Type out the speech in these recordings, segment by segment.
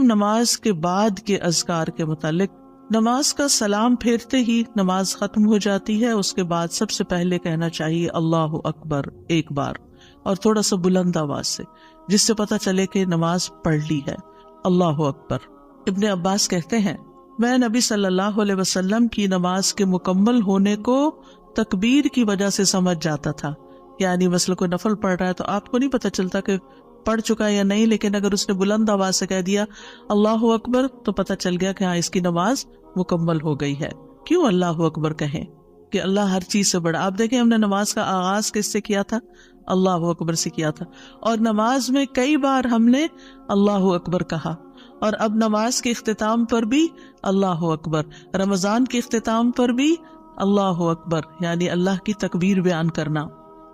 نماز کے بعد کے اذکار کے متعلق، نماز کا سلام پھیرتے ہی نماز ختم ہو جاتی ہے. اس کے بعد سب سے پہلے کہنا چاہیے اللہ اکبر ایک بار، اور تھوڑا سا بلند آواز سے، جس سے پتہ چلے کہ نماز پڑھ لی ہے. اللہ اکبر. ابن عباس کہتے ہیں میں نبی صلی اللہ علیہ وسلم کی نماز کے مکمل ہونے کو تکبیر کی وجہ سے سمجھ جاتا تھا. یعنی مثلا کوئی نفل پڑھ رہا ہے تو آپ کو نہیں پتہ چلتا کہ پڑھ چکا ہے یا نہیں، لیکن اگر اس نے بلند آواز سے کہہ دیا اللہ اکبر تو پتہ چل گیا کہ ہاں اس کی نماز مکمل ہو گئی ہے. کیوں اللہ اکبر کہیں؟ کہ اللہ ہر چیز سے بڑا. آپ دیکھیں ہم نے نماز کا آغاز کس سے کیا تھا؟ اللہ اکبر سے کیا تھا، اور نماز میں کئی بار ہم نے اللہ اکبر کہا، اور اب نماز کے اختتام پر بھی اللہ اکبر، رمضان کے اختتام پر بھی اللہ اکبر، یعنی اللہ کی تکبیر بیان کرنا.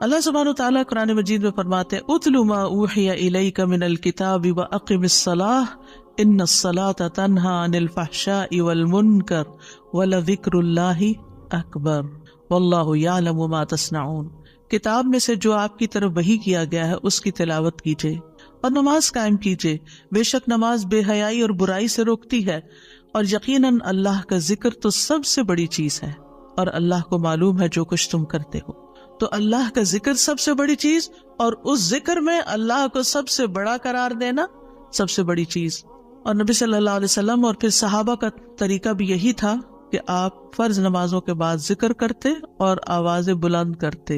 اللہ سبحانہ وتعالیٰ قرآن مجید میں فرماتے اتل ما اوحی الیک من الکتاب واقم الصلاۃ ان الصلاۃ تنہی عن الفحشاء والمنکر ولذکر اللہ اکبر واللہ یعلم ما تصنعون. کتاب میں سے جو آپ کی طرف وحی کیا گیا ہے اس کی تلاوت کیجیے اور نماز قائم کیجیے. بے شک نماز بے حیائی اور برائی سے روکتی ہے، اور یقیناً اللہ کا ذکر تو سب سے بڑی چیز ہے، اور اللہ کو معلوم ہے جو کچھ تم کرتے ہو. تو اللہ کا ذکر سب سے بڑی چیز، اور اس ذکر میں اللہ کو سب سے بڑا قرار دینا سب سے بڑی چیز. اور نبی صلی اللہ علیہ وسلم اور پھر صحابہ کا طریقہ بھی یہی تھا کہ آپ فرض نمازوں کے بعد ذکر کرتے اور آوازیں بلند کرتے.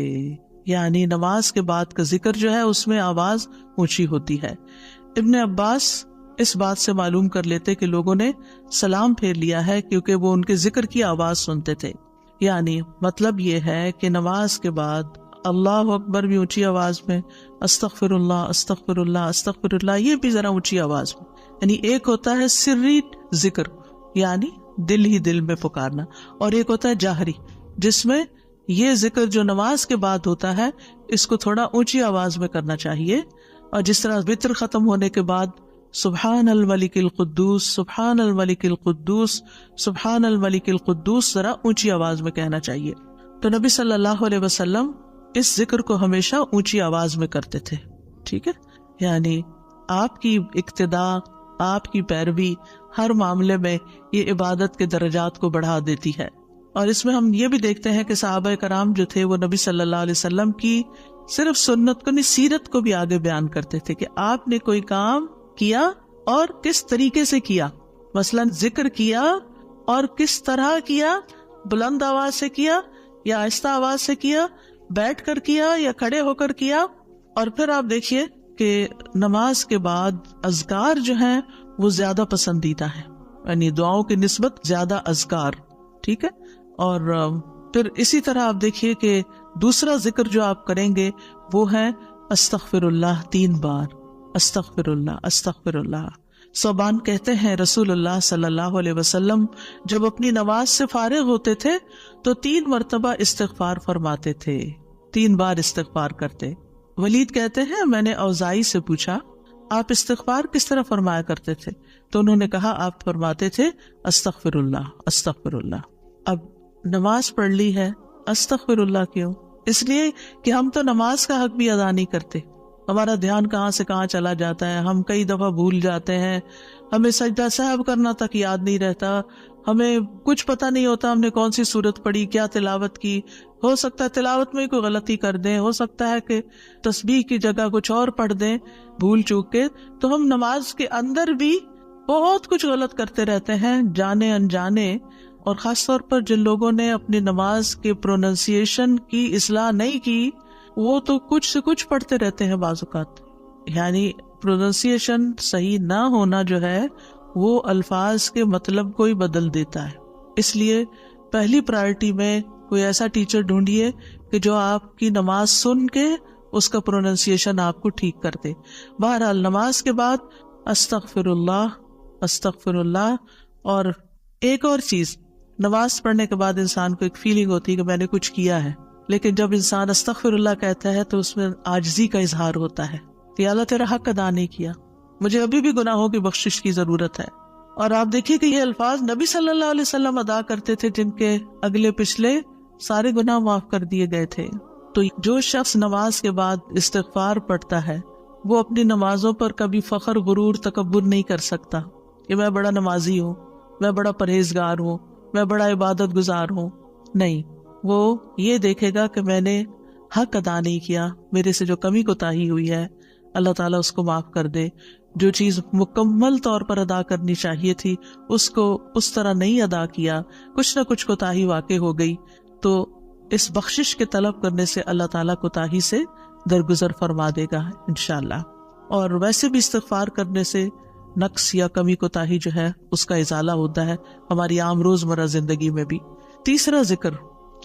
یعنی نماز کے بعد کا ذکر جو ہے اس میں آواز اونچی ہوتی ہے. ابن عباس اس بات سے معلوم کر لیتے کہ لوگوں نے سلام پھیر لیا ہے کیونکہ وہ ان کے ذکر کی آواز سنتے تھے. یعنی مطلب یہ ہے کہ نماز کے بعد اللہ اکبر بھی اونچی آواز میں، استغفر اللہ استغفر اللہ استغفر اللہ یہ بھی ذرا اونچی آواز میں. یعنی ایک ہوتا ہے سری ذکر، یعنی دل ہی دل میں پکارنا، اور ایک ہوتا ہے جاہری، جس میں یہ ذکر جو نماز کے بعد ہوتا ہے اس کو تھوڑا اونچی آواز میں کرنا چاہیے. اور جس طرح وتر ختم ہونے کے بعد سبحان الملک القدوس سبحان الملک القدوس سبحان الملک القدوس ذرا اونچی آواز میں کہنا چاہیے. تو نبی صلی اللہ علیہ وسلم اس ذکر کو ہمیشہ اونچی آواز میں کرتے تھے. ٹھیک ہے، یعنی آپ کی اقتداء، آپ کی پیروی ہر معاملے میں یہ عبادت کے درجات کو بڑھا دیتی ہے. اور اس میں ہم یہ بھی دیکھتے ہیں کہ صحابہ کرام جو تھے وہ نبی صلی اللہ علیہ وسلم کی صرف سنت کو نہیں، سیرت کو بھی آگے بیان کرتے تھے کہ آپ نے کوئی کام کیا اور کس طریقے سے کیا. مثلا ذکر کیا اور کس طرح کیا، بلند آواز سے کیا یا آہستہ آواز سے کیا، بیٹھ کر کیا یا کھڑے ہو کر کیا. اور پھر آپ دیکھیے کہ نماز کے بعد اذکار جو ہیں وہ زیادہ پسندیدہ ہیں، یعنی دعاؤں کی نسبت زیادہ اذکار. ٹھیک ہے، اور پھر اسی طرح آپ دیکھیے کہ دوسرا ذکر جو آپ کریں گے وہ ہے استغفر اللہ 3 بار، استغفر اللہ استغفر اللہ. صوبان کہتے ہیں رسول اللہ صلی اللہ علیہ وسلم جب اپنی نماز سے فارغ ہوتے تھے تو 3 مرتبہ استغفار فرماتے تھے، 3 بار استغفار کرتے. ولید کہتے ہیں میں نے اوزائی سے پوچھا آپ استغفار کس طرح فرمایا کرتے تھے؟ تو انہوں نے کہا آپ فرماتے تھے استغفر اللہ استغفر اللہ. اب نماز پڑھ لی ہے، استغفر اللہ کیوں؟ اس لیے کہ ہم تو نماز کا حق بھی ادا نہیں کرتے. ہمارا دھیان کہاں سے کہاں چلا جاتا ہے، ہم کئی دفعہ بھول جاتے ہیں، ہمیں سجدہ سہو کرنا تک یاد نہیں رہتا، ہمیں کچھ پتہ نہیں ہوتا ہم نے کون سی سورت پڑھی، کیا تلاوت کی. ہو سکتا ہے تلاوت میں کوئی غلطی کر دیں، ہو سکتا ہے کہ تسبیح کی جگہ کچھ اور پڑھ دیں بھول چوک کے. تو ہم نماز کے اندر بھی بہت کچھ غلط کرتے رہتے ہیں جانے انجانے. اور خاص طور پر جن لوگوں نے اپنی نماز کے پروننسیشن کی اصلاح نہیں کی وہ تو کچھ سے کچھ پڑھتے رہتے ہیں بعض اوقات. یعنی پروننسیشن صحیح نہ ہونا جو ہے وہ الفاظ کے مطلب کو ہی بدل دیتا ہے. اس لیے پہلی پرائرٹی میں کوئی ایسا ٹیچر ڈھونڈیے کہ جو آپ کی نماز سن کے اس کا پروننسیشن آپ کو ٹھیک کر دے. بہرحال نماز کے بعد استغفر اللہ استغفر اللہ. اور ایک اور چیز، نماز پڑھنے کے بعد انسان کو ایک فیلنگ ہوتی ہے کہ میں نے کچھ کیا ہے، لیکن جب انسان استغفر اللہ کہتا ہے تو اس میں عاجزی کا اظہار ہوتا ہے کہ اللہ تیرا حق ادا نہیں کیا، مجھے ابھی بھی گناہوں کی بخشش کی ضرورت ہے. اور آپ دیکھیے کہ یہ الفاظ نبی صلی اللہ علیہ وسلم ادا کرتے تھے جن کے اگلے پچھلے سارے گناہ معاف کر دیے گئے تھے. تو جو شخص نماز کے بعد استغفار پڑھتا ہے وہ اپنی نمازوں پر کبھی فخر غرور تکبر نہیں کر سکتا. کہ میں بڑا نمازی ہوں، میں بڑا پرہیزگار ہوں، میں بڑا عبادت گزار ہوں. نہیں، وہ یہ دیکھے گا کہ میں نے حق ادا نہیں کیا، میرے سے جو کمی کوتاہی ہوئی ہے اللہ تعالیٰ اس کو معاف کر دے. جو چیز مکمل طور پر ادا کرنی چاہیے تھی اس کو اس طرح نہیں ادا کیا، کچھ نہ کچھ کوتاہی واقع ہو گئی، تو اس بخشش کے طلب کرنے سے اللہ تعالیٰ کوتاہی سے درگزر فرما دے گا انشاءاللہ. اور ویسے بھی استغفار کرنے سے نقص یا کمی کوتاہی جو ہے اس کا ازالہ ہوتا ہے ہماری عام روزمرہ زندگی میں بھی. تیسرا ذکر،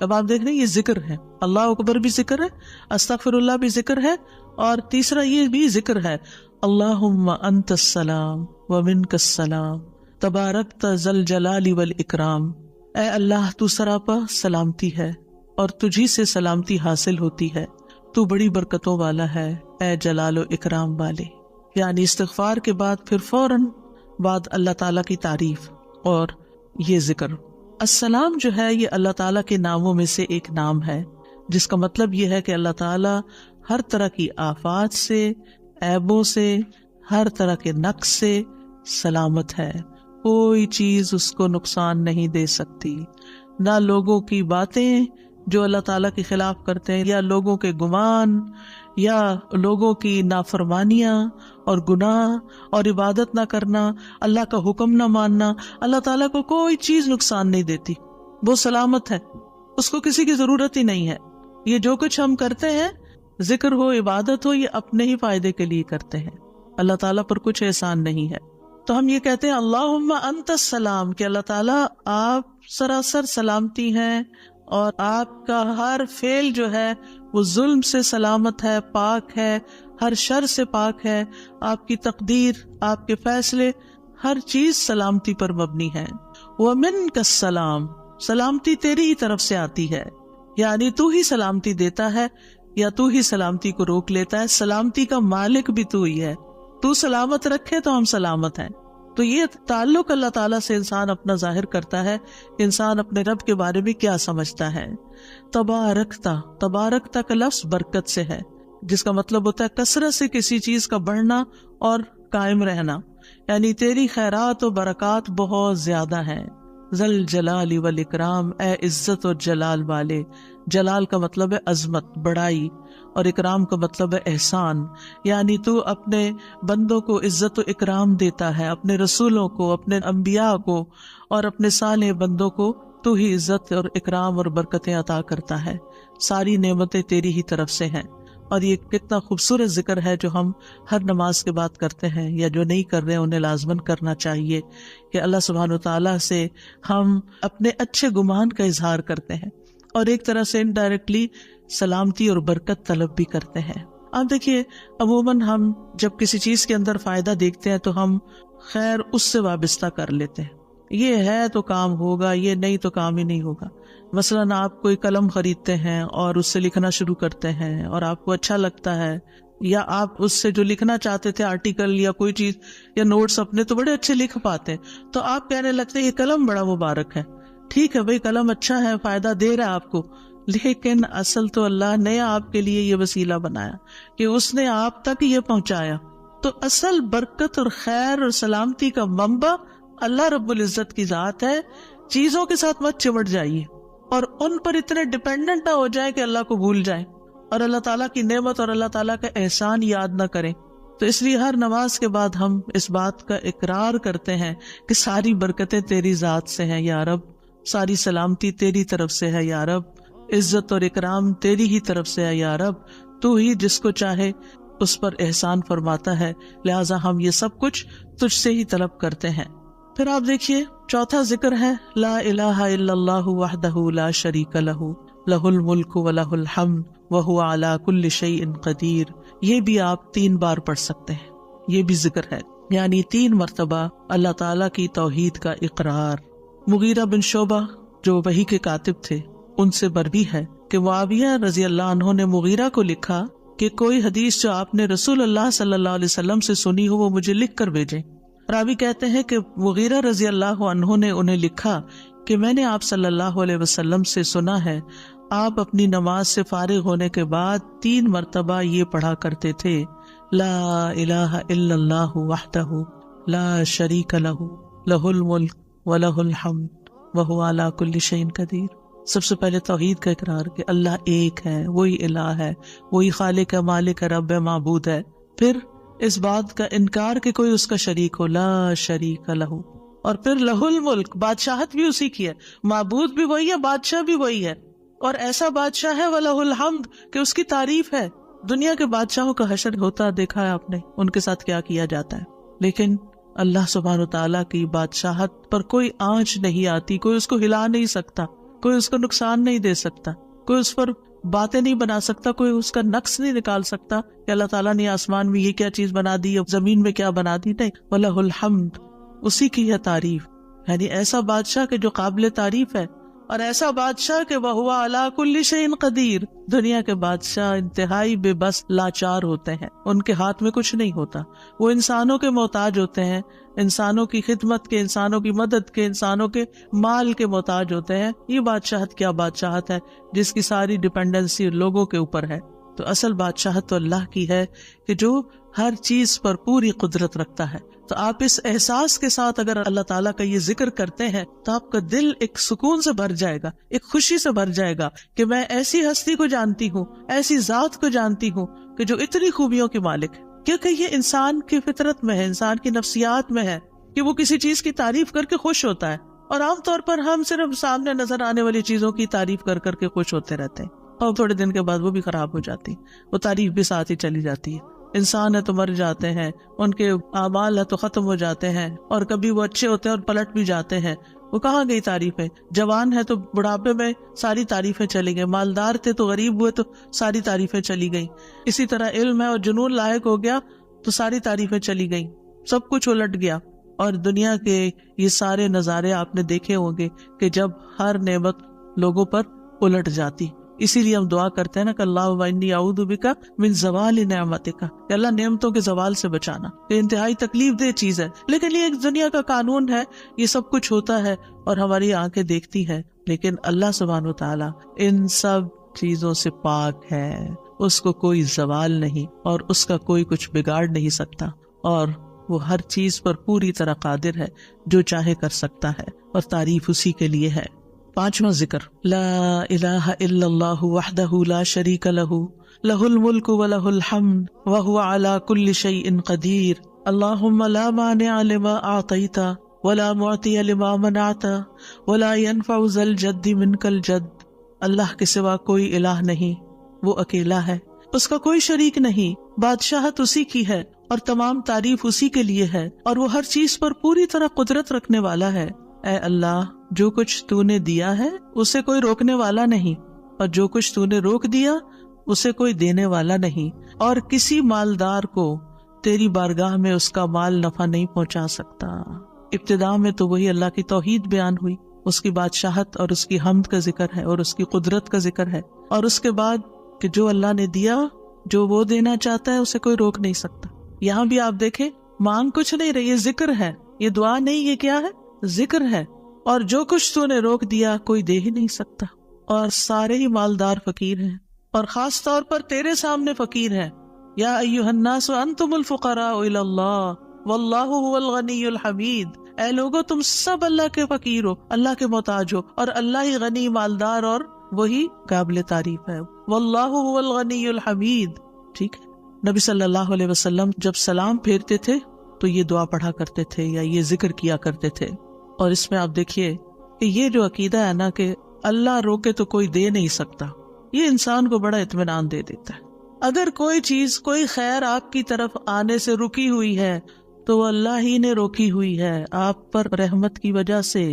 اب آپ دیکھ رہے ہیں یہ ذکر ہے، اللہ اکبر بھی ذکر ہے، استغفر اللہ بھی ذکر ہے، اور تیسرا یہ بھی ذکر ہے، اللہم انت السلام ومنک السلام تبارکت ذل جلال والاکرام. اے اللہ تو سراپا سلامتی ہے اور تجھی سے سلامتی حاصل ہوتی ہے، تو بڑی برکتوں والا ہے اے جلال و اکرام والے. یعنی استغفار کے بعد پھر فوراً بعد اللہ تعالیٰ کی تعریف اور یہ ذکر. السلام جو ہے یہ اللہ تعالیٰ کے ناموں میں سے ایک نام ہے، جس کا مطلب یہ ہے کہ اللہ تعالیٰ ہر طرح کی آفات سے، عیبوں سے، ہر طرح کے نقص سے سلامت ہے. کوئی چیز اس کو نقصان نہیں دے سکتی، نہ لوگوں کی باتیں جو اللہ تعالیٰ کے خلاف کرتے ہیں، یا لوگوں کے گمان، یا لوگوں کی نافرمانیاں اور گناہ اور عبادت نہ کرنا، اللہ کا حکم نہ ماننا. اللہ تعالیٰ کو کوئی چیز نقصان نہیں دیتی، وہ سلامت ہے، اس کو کسی کی ضرورت ہی نہیں ہے. یہ جو کچھ ہم کرتے ہیں، ذکر ہو، عبادت ہو، یہ اپنے ہی فائدے کے لیے کرتے ہیں، اللہ تعالیٰ پر کچھ احسان نہیں ہے. تو ہم یہ کہتے ہیں اللہم انت السلام، کہ اللہ تعالیٰ آپ سراسر سلامتی ہیں اور آپ کا ہر فعل جو ہے وہ ظلم سے سلامت ہے، پاک ہے، ہر شر سے پاک ہے. آپ کی تقدیر، آپ کے فیصلے، ہر چیز سلامتی پر مبنی ہے. ومنک السلام، سلامتی تیری ہی طرف سے آتی ہے، یعنی تو ہی سلامتی دیتا ہے یا تو ہی سلامتی کو روک لیتا ہے. سلامتی کا مالک بھی تو ہی ہے، تو سلامت رکھے تو ہم سلامت ہیں. تو یہ تعلق اللہ تعالیٰ سے انسان اپنا ظاہر کرتا ہے، انسان اپنے رب کے بارے میں کیا سمجھتا ہے. تبارکتا، تبارکتا کا لفظ برکت سے ہے، جس کا مطلب ہوتا ہے کثرت سے کسی چیز کا بڑھنا اور قائم رہنا، یعنی تیری خیرات و برکات بہت زیادہ ہیں. ذل جلال والاکرام، اے عزت اور جلال والے. جلال کا مطلب ہے عظمت، بڑائی، اور اکرام کا مطلب ہے احسان. یعنی تو اپنے بندوں کو عزت و اکرام دیتا ہے، اپنے رسولوں کو، اپنے انبیاء کو اور اپنے صالح بندوں کو تو ہی عزت اور اکرام اور برکتیں عطا کرتا ہے. ساری نعمتیں تیری ہی طرف سے ہیں. اور یہ کتنا خوبصورت ذکر ہے جو ہم ہر نماز کے بعد کرتے ہیں، یا جو نہیں کر رہے انہیں لازماً کرنا چاہیے، کہ اللہ سبحانہ وتعالیٰ سے ہم اپنے اچھے گمان کا اظہار کرتے ہیں اور ایک طرح سے انڈائریکٹلی سلامتی اور برکت طلب بھی کرتے ہیں. آپ دیکھیے عموماً ہم جب کسی چیز کے اندر فائدہ دیکھتے ہیں تو ہم خیر اس سے وابستہ کر لیتے ہیں، یہ ہے تو کام ہوگا، یہ نہیں تو کام ہی نہیں ہوگا. مثلاً آپ کوئی قلم خریدتے ہیں اور اس سے لکھنا شروع کرتے ہیں اور آپ کو اچھا لگتا ہے، یا آپ اس سے جو لکھنا چاہتے تھے آرٹیکل یا کوئی چیز یا نوٹس اپنے تو بڑے اچھے لکھ پاتے ہیں، تو آپ کہنے لگتے ہیں یہ قلم بڑا مبارک ہے. ٹھیک ہے بھائی، قلم اچھا ہے، فائدہ دے رہا ہے آپ کو، لیکن اصل تو اللہ نے آپ کے لیے یہ وسیلہ بنایا کہ اس نے آپ تک یہ پہنچایا. تو اصل برکت اور خیر اور سلامتی کا منبع اللہ رب العزت کی ذات ہے. چیزوں کے ساتھ مت چمٹ جائیے اور ان پر اتنے ڈیپینڈنٹ نہ ہو جائے کہ اللہ کو بھول جائیں اور اللہ تعالیٰ کی نعمت اور اللہ تعالیٰ کا احسان یاد نہ کریں. تو اس لیے ہر نماز کے بعد ہم اس بات کا اقرار کرتے ہیں کہ ساری برکتیں تیری ذات سے ہیں یا رب، ساری سلامتی تیری طرف سے ہے یا رب، عزت اور اکرام تیری ہی طرف سے ہے یا رب، تو ہی جس کو چاہے اس پر احسان فرماتا ہے، لہٰذا ہم یہ سب کچھ تجھ سے ہی طلب کرتے ہیں. پھر آپ دیکھیے چوتھا ذکر ہے لا الہ الا اللہ وحدہ لا شریک لہ لہ الملک ولہ الحمد وہو علی کل شیء قدیر. یہ بھی آپ 3 بار پڑھ سکتے ہیں، یہ بھی ذکر ہے، یعنی 3 مرتبہ اللہ تعالیٰ کی توحید کا اقرار. مغیرہ بن شعبہ جو وحی کے کاتب تھے ان سے مروی ہے کہ معاویہ رضی اللہ عنہ نے مغیرہ کو لکھا کہ کوئی حدیث جو آپ نے رسول اللہ صلی اللہ علیہ وسلم سے سنی ہو وہ مجھے لکھ کر بھیجیں. راوی کہتے ہیں کہ مغیرہ رضی اللہ عنہ نے انہیں لکھا کہ میں نے آپ صلی اللہ علیہ وسلم سے سنا ہے آپ اپنی نماز سے فارغ ہونے کے بعد 3 مرتبہ یہ پڑھا کرتے تھے لا الہ الا اللہ وحدہ لا شریک لہ لہ الملک ولہ الحمد وہو علی کل شیء قدیر. سب سے پہلے توحید کا اقرار کہ اللہ ایک ہے، وہی الہ ہے، وہی خالق ہے، مالک ہے، رب ہے، معبود ہے. پھر اس بات کا انکار کہ کوئی اس کا شریک ہو، لا شریک لہ. اور پھر لہ الملک، بادشاہت بھی اسی کی ہے، معبود بھی وہی ہے، بادشاہ بھی وہی ہے، اور ایسا بادشاہ ہے وَلَهُ الْحَمْدُ کہ اس کی تعریف ہے. دنیا کے بادشاہوں کا حشر ہوتا دیکھا ہے آپ نے، ان کے ساتھ کیا کیا جاتا ہے. لیکن اللہ سبحانہ وتعالیٰ کی بادشاہت پر کوئی آنچ نہیں آتی، کوئی اس کو ہلا نہیں سکتا، کوئی اس کو نقصان نہیں دے سکتا، کوئی اس پر باتیں نہیں بنا سکتا، کوئی اس کا نقص نہیں نکال سکتا کہ اللہ تعالیٰ نے آسمان میں یہ کیا چیز بنا دی، زمین میں کیا بنا دی. نہیں، وَلَهُ الْحَمْدُ، اسی کی ہے تعریف. یعنی ایسا بادشاہ کہ جو قابل تعریف ہے، اور ایسا بادشاہ کہ وَهُوَ عَلَى كُلِّ شَيْءٍ قَدِيرٌ. دنیا کے بادشاہ انتہائی بے بس لاچار ہوتے ہیں، ان کے ہاتھ میں کچھ نہیں ہوتا، وہ انسانوں کے محتاج ہوتے ہیں، انسانوں کی خدمت کے، انسانوں کی مدد کے، انسانوں کے مال کے محتاج ہوتے ہیں. یہ بادشاہت کیا بادشاہت ہے جس کی ساری ڈیپینڈنسی لوگوں کے اوپر ہے. تو اصل بادشاہت تو اللہ کی ہے کہ جو ہر چیز پر پوری قدرت رکھتا ہے. تو آپ اس احساس کے ساتھ اگر اللہ تعالیٰ کا یہ ذکر کرتے ہیں تو آپ کا دل ایک سکون سے بھر جائے گا، ایک خوشی سے بھر جائے گا کہ میں ایسی ہستی کو جانتی ہوں، ایسی ذات کو جانتی ہوں کہ جو اتنی خوبیوں کی مالک ہے. کیونکہ یہ انسان کی فطرت میں ہے، انسان کی نفسیات میں ہے کہ وہ کسی چیز کی تعریف کر کے خوش ہوتا ہے. اور عام طور پر ہم صرف سامنے نظر آنے والی چیزوں کی تعریف کر کر کے خوش ہوتے رہتے ہیں، اور تھوڑے دن کے بعد وہ بھی خراب ہو جاتی، وہ تعریف بھی ساتھ ہی چلی جاتی ہے. انسان ہے تو مر جاتے ہیں، ان کے اعمال ہے تو ختم ہو جاتے ہیں، اور کبھی وہ اچھے ہوتے ہیں اور پلٹ بھی جاتے ہیں. وہ کہاں گئی تعریفیں؟ جوان ہے تو بڑھاپے میں ساری تعریفیں چلی گئی، مالدار تھے تو غریب ہوئے تو ساری تعریفیں چلی گئیں. اسی طرح علم ہے اور جنون لاحق ہو گیا تو ساری تعریفیں چلی گئیں، سب کچھ الٹ گیا. اور دنیا کے یہ سارے نظارے آپ نے دیکھے ہوں گے کہ جب ہر نعمت لوگوں پر الٹ جاتی. اسی لیے ہم دعا کرتے ہیں نا کہ اللہ وانی اعوذ بک من زوال نعمتک، کہ اللہ نعمتوں کے زوال سے بچانا. یہ انتہائی تکلیف دہ چیز ہے، لیکن یہ ایک دنیا کا قانون ہے، یہ سب کچھ ہوتا ہے اور ہماری آنکھیں دیکھتی ہے. لیکن اللہ سبحانہ و تعالی ان سب چیزوں سے پاک ہے، اس کو کوئی زوال نہیں اور اس کا کوئی کچھ بگاڑ نہیں سکتا، اور وہ ہر چیز پر پوری طرح قادر ہے، جو چاہے کر سکتا ہے، اور تعریف اسی کے لیے ہے. پانچواں ذکر، لا الہ الا اللہ وحدہ لا شریک لہ لہ الملک ولہ الحمد وہو علی کل شیء قدیر. اللہم لا مانع لما اعطیت ولا معطی لما منعت ولا ينفع ذا الجد منک الجد. اللہ کے سوا کوئی الہ نہیں، وہ اکیلا ہے، اس کا کوئی شریک نہیں، بادشاہت اسی کی ہے اور تمام تعریف اسی کے لیے ہے، اور وہ ہر چیز پر پوری طرح قدرت رکھنے والا ہے. اے اللہ، جو کچھ تو نے دیا ہے اسے کوئی روکنے والا نہیں، اور جو کچھ تو نے روک دیا اسے کوئی دینے والا نہیں، اور کسی مالدار کو تیری بارگاہ میں اس کا مال نفع نہیں پہنچا سکتا. ابتدا میں تو وہی اللہ کی توحید بیان ہوئی، اس کی بادشاہت اور اس کی حمد کا ذکر ہے اور اس کی قدرت کا ذکر ہے، اور اس کے بعد کہ جو اللہ نے دیا، جو وہ دینا چاہتا ہے اسے کوئی روک نہیں سکتا. یہاں بھی آپ دیکھیں، مانگ کچھ نہیں رہی، یہ ذکر ہے، یہ دعا نہیں، یہ کیا ہے؟ ذکر ہے. اور جو کچھ تو نے روک دیا کوئی دے ہی نہیں سکتا، اور سارے ہی مالدار فقیر ہیں، اور خاص طور پر تیرے سامنے فقیر ہیں. یا ایھا الناس انتم الفقراء الی اللہ واللہ هو الغنی الحمید. اے لوگو، تم سب اللہ کے فقیر ہو، اللہ کے محتاج ہو، اور اللہ ہی غنی، مالدار اور وہی قابل تعریف ہے. واللہ هو الغنی الحمید. ٹھیک ہے. نبی صلی اللہ علیہ وسلم جب سلام پھیرتے تھے تو یہ دعا پڑھا کرتے تھے یا یہ ذکر کیا کرتے تھے. اور اس میں آپ دیکھیے کہ یہ جو عقیدہ ہے نا کہ اللہ روکے تو کوئی دے نہیں سکتا، یہ انسان کو بڑا اطمینان دے دیتا ہے. اگر کوئی چیز، کوئی خیر آپ کی طرف آنے سے رکی ہوئی ہے تو وہ اللہ ہی نے روکی ہوئی ہے، آپ پر رحمت کی وجہ سے.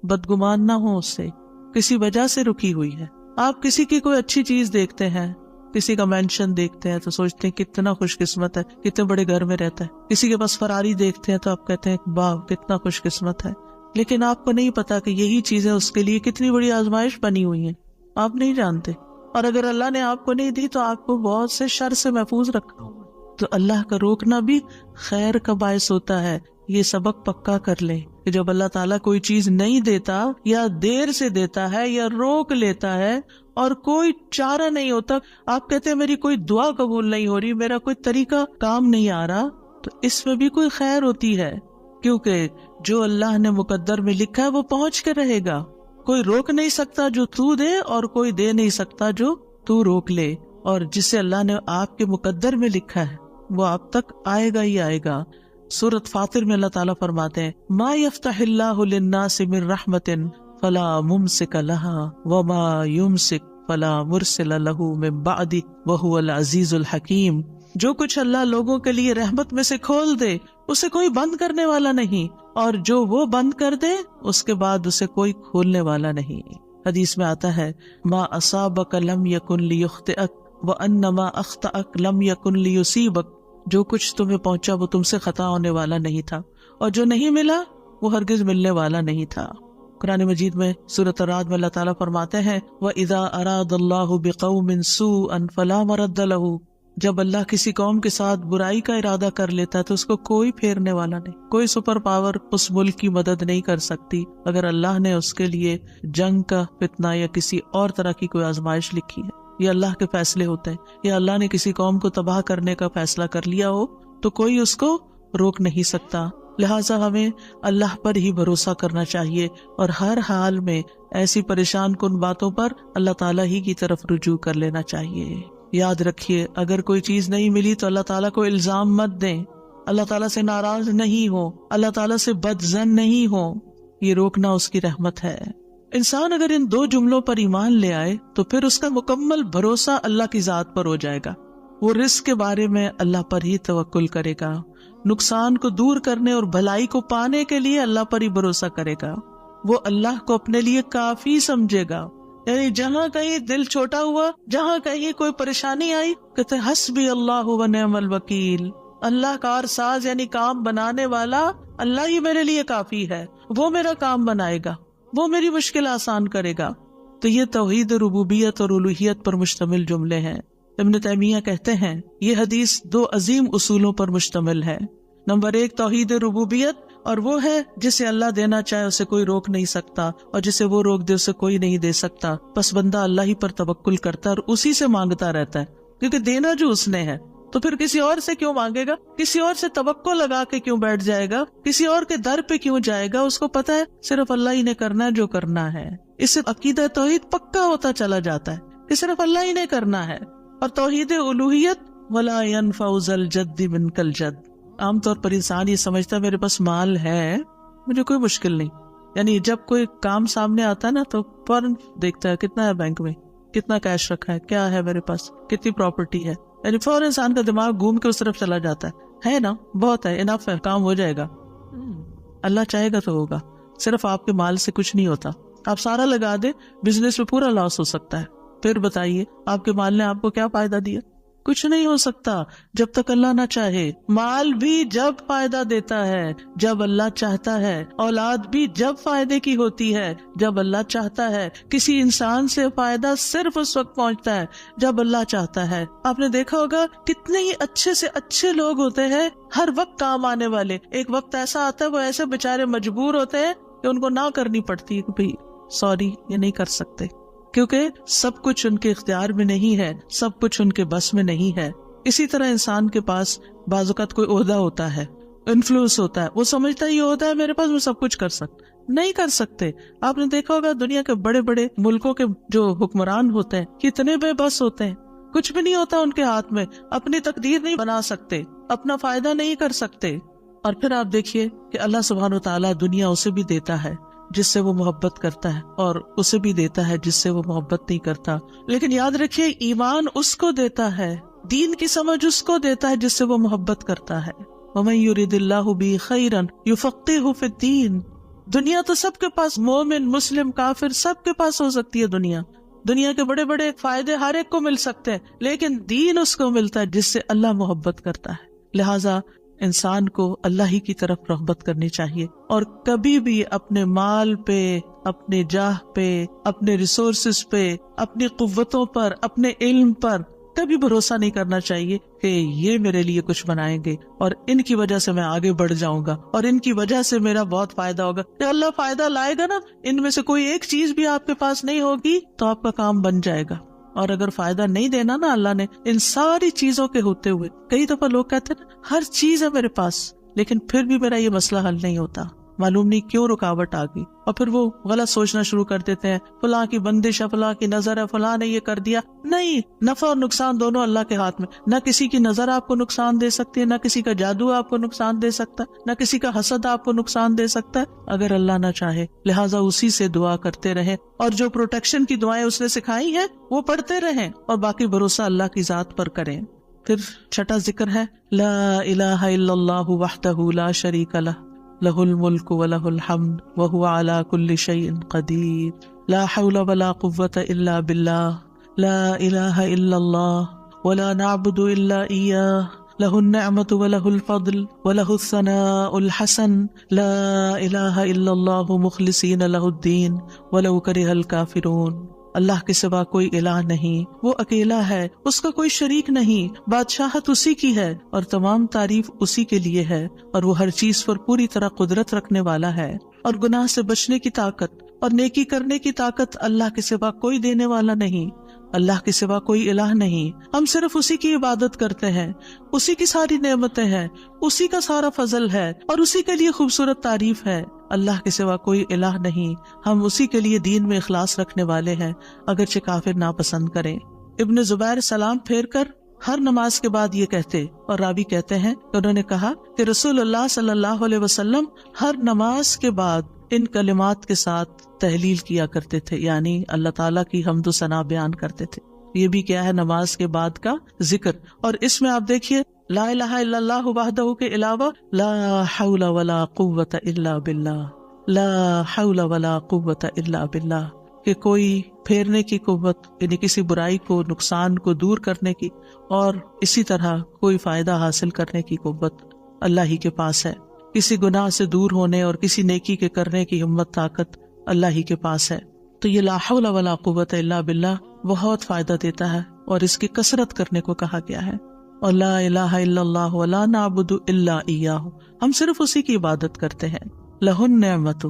بدگمان نہ ہو، اس سے کسی وجہ سے رکی ہوئی ہے. آپ کسی کی کوئی اچھی چیز دیکھتے ہیں، کسی کا مینشن دیکھتے ہیں تو سوچتے ہیں کتنا خوش قسمت ہے، کتنے بڑے گھر میں رہتا ہے. کسی کے پاس فراری دیکھتے ہیں تو آپ کہتے ہیں واہ کتنا خوش قسمت ہے. لیکن آپ کو نہیں پتا کہ یہی چیزیں اس کے لیے کتنی بڑی آزمائش بنی ہوئی ہیں، آپ نہیں جانتے. اور اگر اللہ نے آپ کو نہیں دی تو آپ کو بہت سے شر سے محفوظ رکھا ہوا. تو اللہ کا روکنا بھی خیر کا باعث ہوتا ہے. یہ سبق پکا کر لیں کہ جب اللہ تعالیٰ کوئی چیز نہیں دیتا یا دیر سے دیتا ہے یا روک لیتا ہے اور کوئی چارہ نہیں ہوتا، آپ کہتے ہیں میری کوئی دعا قبول نہیں ہو رہی، میرا کوئی طریقہ کام نہیں آ رہا، تو اس میں بھی کوئی خیر ہوتی ہے. کیونکہ جو اللہ نے مقدر میں لکھا ہے وہ پہنچ کے رہے گا. کوئی روک نہیں سکتا جو تو دے، اور کوئی دے نہیں سکتا جو تو روک لے. اور جسے اللہ نے آپ کے مقدر میں لکھا ہے وہ آپ تک آئے گا ہی آئے گا. سورۃ فاطر میں اللہ تعالیٰ فرماتے ہیں ما یفتح اللہ للناس من رحمت فلا ممسک لها وما یمسک فلا مرسل له من بعدہ وہو العزیز الحکیم. جو کچھ اللہ لوگوں کے لیے رحمت میں سے کھول دے اسے کوئی بند کرنے والا نہیں، اور جو وہ بند کر دے اس کے بعد اسے کوئی کھولنے والا نہیں. حدیث میں آتا ہے ما اصابک لم یکن لیخطئک وان ما اخطأک لم یکن لیصیبک. جو کچھ تمہیں پہنچا وہ تم سے خطا ہونے والا نہیں تھا، اور جو نہیں ملا وہ ہرگز ملنے والا نہیں تھا. قرآن مجید میں سورۃ الرعد میں اللہ تعالیٰ فرماتے ہیں وَإِذَا أَرَادَ اللَّهُ بِقَوْمٍ سُوءًا فَلَا مَرَدَّ لَهُ. جب اللہ کسی قوم کے ساتھ برائی کا ارادہ کر لیتا ہے تو اس کو کوئی پھیرنے والا نہیں، کوئی سپر پاور اس ملک کی مدد نہیں کر سکتی اگر اللہ نے اس کے لیے جنگ کا فتنہ یا کسی اور طرح کی کوئی آزمائش لکھی ہے. یہ اللہ کے فیصلے ہوتے ہیں. یا اللہ نے کسی قوم کو تباہ کرنے کا فیصلہ کر لیا ہو تو کوئی اس کو روک نہیں سکتا. لہٰذا ہمیں اللہ پر ہی بھروسہ کرنا چاہیے اور ہر حال میں ایسی پریشان کن باتوں پر اللہ تعالیٰ ہی کی طرف رجوع کر لینا چاہیے. یاد رکھیے اگر کوئی چیز نہیں ملی تو اللہ تعالیٰ کو الزام مت دیں، اللہ تعالیٰ سے ناراض نہیں ہو، اللہ تعالیٰ سے بدظن نہیں ہو. یہ روکنا اس کی رحمت ہے. انسان اگر ان دو جملوں پر ایمان لے آئے تو پھر اس کا مکمل بھروسہ اللہ کی ذات پر ہو جائے گا. وہ رزق کے بارے میں اللہ پر ہی توکل کرے گا، نقصان کو دور کرنے اور بھلائی کو پانے کے لیے اللہ پر ہی بھروسہ کرے گا. وہ اللہ کو اپنے لیے کافی سمجھے گا. یعنی جہاں کہیں دل چھوٹا ہوا، جہاں کہیں کوئی پریشانی آئی، کہتے ہیں حسبی اللہ و نعم الوکیل. اللہ کار ساز یعنی کام بنانے والا اللہ ہی میرے لیے کافی ہے. وہ میرا کام بنائے گا، وہ میری مشکل آسان کرے گا. تو یہ توحید ربوبیت اور الوہیت پر مشتمل جملے ہیں. ابن تیمیہ کہتے ہیں یہ حدیث دو عظیم اصولوں پر مشتمل ہے. نمبر 1 توحید ربوبیت، اور وہ ہے جسے اللہ دینا چاہے اسے کوئی روک نہیں سکتا، اور جسے وہ روک دے اسے کوئی نہیں دے سکتا. بس بندہ اللہ ہی پر توکل کرتا ہے اور اسی سے مانگتا رہتا ہے، کیونکہ دینا جو اس نے ہے تو پھر کسی اور سے کیوں مانگے گا، کسی اور سے توقع لگا کے کیوں بیٹھ جائے گا، کسی اور کے در پہ کیوں جائے گا. اس کو پتا ہے صرف اللہ ہی نے کرنا ہے جو کرنا ہے. اس سے عقیدہ توحید پکا ہوتا چلا جاتا ہے کہ صرف اللہ ہی نے کرنا ہے. اور توحید الوہیت ولا ينفع ذا الجد منک الجد. عام طور پر انسان یہ سمجھتا ہے میرے پاس مال ہے مجھے کوئی مشکل نہیں. یعنی جب کوئی کام سامنے آتا ہے نا تو فوراً دیکھتا ہے کتنا ہے بینک میں، کتنا کیش رکھا ہے، کیا ہے میرے پاس، کتنی پراپرٹی ہے. یعنی فوراً انسان کا دماغ گھوم کے اس طرف چلا جاتا ہے نا بہت ہے، انف ہے، کام ہو جائے گا. اللہ چاہے گا تو ہوگا. صرف آپ کے مال سے کچھ نہیں ہوتا. آپ سارا لگا دیں بزنس میں پورا لاس ہو سکتا ہے. پھر بتائیے آپ کے مال نے آپ کو کیا فائدہ دیا؟ کچھ نہیں ہو سکتا جب تک اللہ نہ چاہے. مال بھی جب فائدہ دیتا ہے جب اللہ چاہتا ہے، اولاد بھی جب فائدے کی ہوتی ہے جب اللہ چاہتا ہے. کسی انسان سے فائدہ صرف اس وقت پہنچتا ہے جب اللہ چاہتا ہے. آپ نے دیکھا ہوگا کتنے ہی اچھے سے اچھے لوگ ہوتے ہیں ہر وقت کام آنے والے. ایک وقت ایسا آتا ہے وہ ایسے بےچارے مجبور ہوتے ہیں کہ ان کو نہ کرنی پڑتی ہے کہ بھائی سوری یہ نہیں کر سکتے، کیونکہ سب کچھ ان کے اختیار میں نہیں ہے، سب کچھ ان کے بس میں نہیں ہے. اسی طرح انسان کے پاس بعض اوقات کوئی عہدہ ہوتا ہے، انفلوئنس ہوتا ہے، وہ سمجھتا ہے یہ عہدہ ہے میرے پاس میں سب کچھ کر سکتا. نہیں کر سکتے. آپ نے دیکھا ہوگا دنیا کے بڑے بڑے ملکوں کے جو حکمران ہوتے ہیں کتنے بے بس ہوتے ہیں، کچھ بھی نہیں ہوتا ان کے ہاتھ میں، اپنی تقدیر نہیں بنا سکتے، اپنا فائدہ نہیں کر سکتے. اور پھر آپ دیکھیے کہ اللہ سبحانہ و تعالیٰ دنیا اسے بھی دیتا ہے جس سے وہ محبت کرتا ہے، اور اسے بھی دیتا ہے جس سے وہ محبت نہیں کرتا. لیکن یاد رکھیے ایمان اس کو دیتا ہے، دین کی سمجھ اس کو دیتا ہے جس سے وہ محبت کرتا ہے. وَمَن يُرِدِ اللَّهُ بِهِ خَيْرًا يُفَقِّهْهُ فِي الدِّينِ. دنیا تو سب کے پاس، مومن مسلم کافر سب کے پاس ہو سکتی ہے. دنیا کے بڑے بڑے فائدے ہر ایک کو مل سکتے ہیں، لیکن دین اس کو ملتا ہے جس سے اللہ محبت کرتا ہے. لہٰذا انسان کو اللہ ہی کی طرف رغبت کرنی چاہیے، اور کبھی بھی اپنے مال پہ، اپنے جاہ پہ، اپنے ریسورسز پہ، اپنی قوتوں پر، اپنے علم پر کبھی بھروسہ نہیں کرنا چاہیے کہ یہ میرے لیے کچھ بنائیں گے اور ان کی وجہ سے میں آگے بڑھ جاؤں گا اور ان کی وجہ سے میرا بہت فائدہ ہوگا. کہ اللہ فائدہ لائے گا نا، ان میں سے کوئی ایک چیز بھی آپ کے پاس نہیں ہوگی تو آپ کا کام بن جائے گا. اور اگر فائدہ نہیں دینا نا اللہ نے ان ساری چیزوں کے ہوتے ہوئے، کئی دفعہ لوگ کہتے ہیں ہر چیز ہے میرے پاس لیکن پھر بھی میرا یہ مسئلہ حل نہیں ہوتا، معلوم نہیں کیوں رکاوٹ آ گئی، اور پھر وہ غلط سوچنا شروع کر دیتے ہیں، فلاں کی بندش ہے، فلاں کی نظر ہے، فلاں نے یہ کر دیا۔ نہیں، نفع اور نقصان دونوں اللہ کے ہاتھ میں، نہ کسی کی نظر آپ کو نقصان دے سکتی ہے، نہ کسی کا جادو آپ کو نقصان دے سکتا ہے، نہ کسی کا حسد آپ کو نقصان دے سکتا ہے اگر اللہ نہ چاہے۔ لہٰذا اسی سے دعا کرتے رہیں، اور جو پروٹیکشن کی دعائیں اس نے سکھائی ہیں وہ پڑھتے رہیں، اور باقی بھروسہ اللہ کی ذات پر کریں۔ پھر چھٹا ذکر ہے لا الہ الا اللہ وحدہ لا شریک لہ لہ الملک ولہ الحمد وہو علی کل شیء قدیر لا حول ولا قوة الا باللہ لا الہ الا اللہ ولا نعبد الا ایاہ لہ النعمۃ ولہ الفضل ولہ الثناء الحسن لا الہ الا اللہ مخلصین لہ الدین ولو کرہ الکافرون۔ اللہ کے سوا کوئی الہ نہیں، وہ اکیلا ہے، اس کا کوئی شریک نہیں، بادشاہت اسی کی ہے اور تمام تعریف اسی کے لیے ہے، اور وہ ہر چیز پر پوری طرح قدرت رکھنے والا ہے، اور گناہ سے بچنے کی طاقت اور نیکی کرنے کی طاقت اللہ کے سوا کوئی دینے والا نہیں، اللہ کے سوا کوئی الہ نہیں۔ ہم صرف اسی کی عبادت کرتے ہیں، اسی کی ساری نعمتیں ہیں، اسی کا سارا فضل ہے، اور اسی کے لیے خوبصورت تعریف ہے۔ اللہ کے سوا کوئی الہ نہیں، ہم اسی کے لیے دین میں اخلاص رکھنے والے ہیں، اگرچہ کافر ناپسند کریں۔ ابن زبیر سلام پھیر کر ہر نماز کے بعد یہ کہتے، اور راوی کہتے ہیں کہ انہوں نے کہا کہ رسول اللہ صلی اللہ علیہ وسلم ہر نماز کے بعد ان کلمات کے ساتھ تحلیل کیا کرتے تھے، یعنی اللہ تعالیٰ کی حمد و ثنا بیان کرتے تھے۔ یہ بھی کیا ہے نماز کے بعد کا ذکر، اور اس میں آپ دیکھیے لا الہ الا اللہ وحدہ کے علاوہ لا حول ولا قوة الا باللہ، لا حول ولا قوة الا باللہ، کہ کوئی پھیرنے کی قوت یعنی کسی برائی کو نقصان کو دور کرنے کی، اور اسی طرح کوئی فائدہ حاصل کرنے کی قوت اللہ ہی کے پاس ہے، کسی گناہ سے دور ہونے اور کسی نیکی کے کرنے کی ہمت طاقت اللہ ہی کے پاس ہے۔ تو یہ لا حول ولا قوة الا باللہ بہت فائدہ دیتا ہے، اور اس کی کثرت کرنے کو کہا گیا ہے۔ اور لا الہ الا اللہ ولا نعبد الا ایاہ، ہم صرف اسی کی عبادت کرتے ہیں۔ لہ النعمت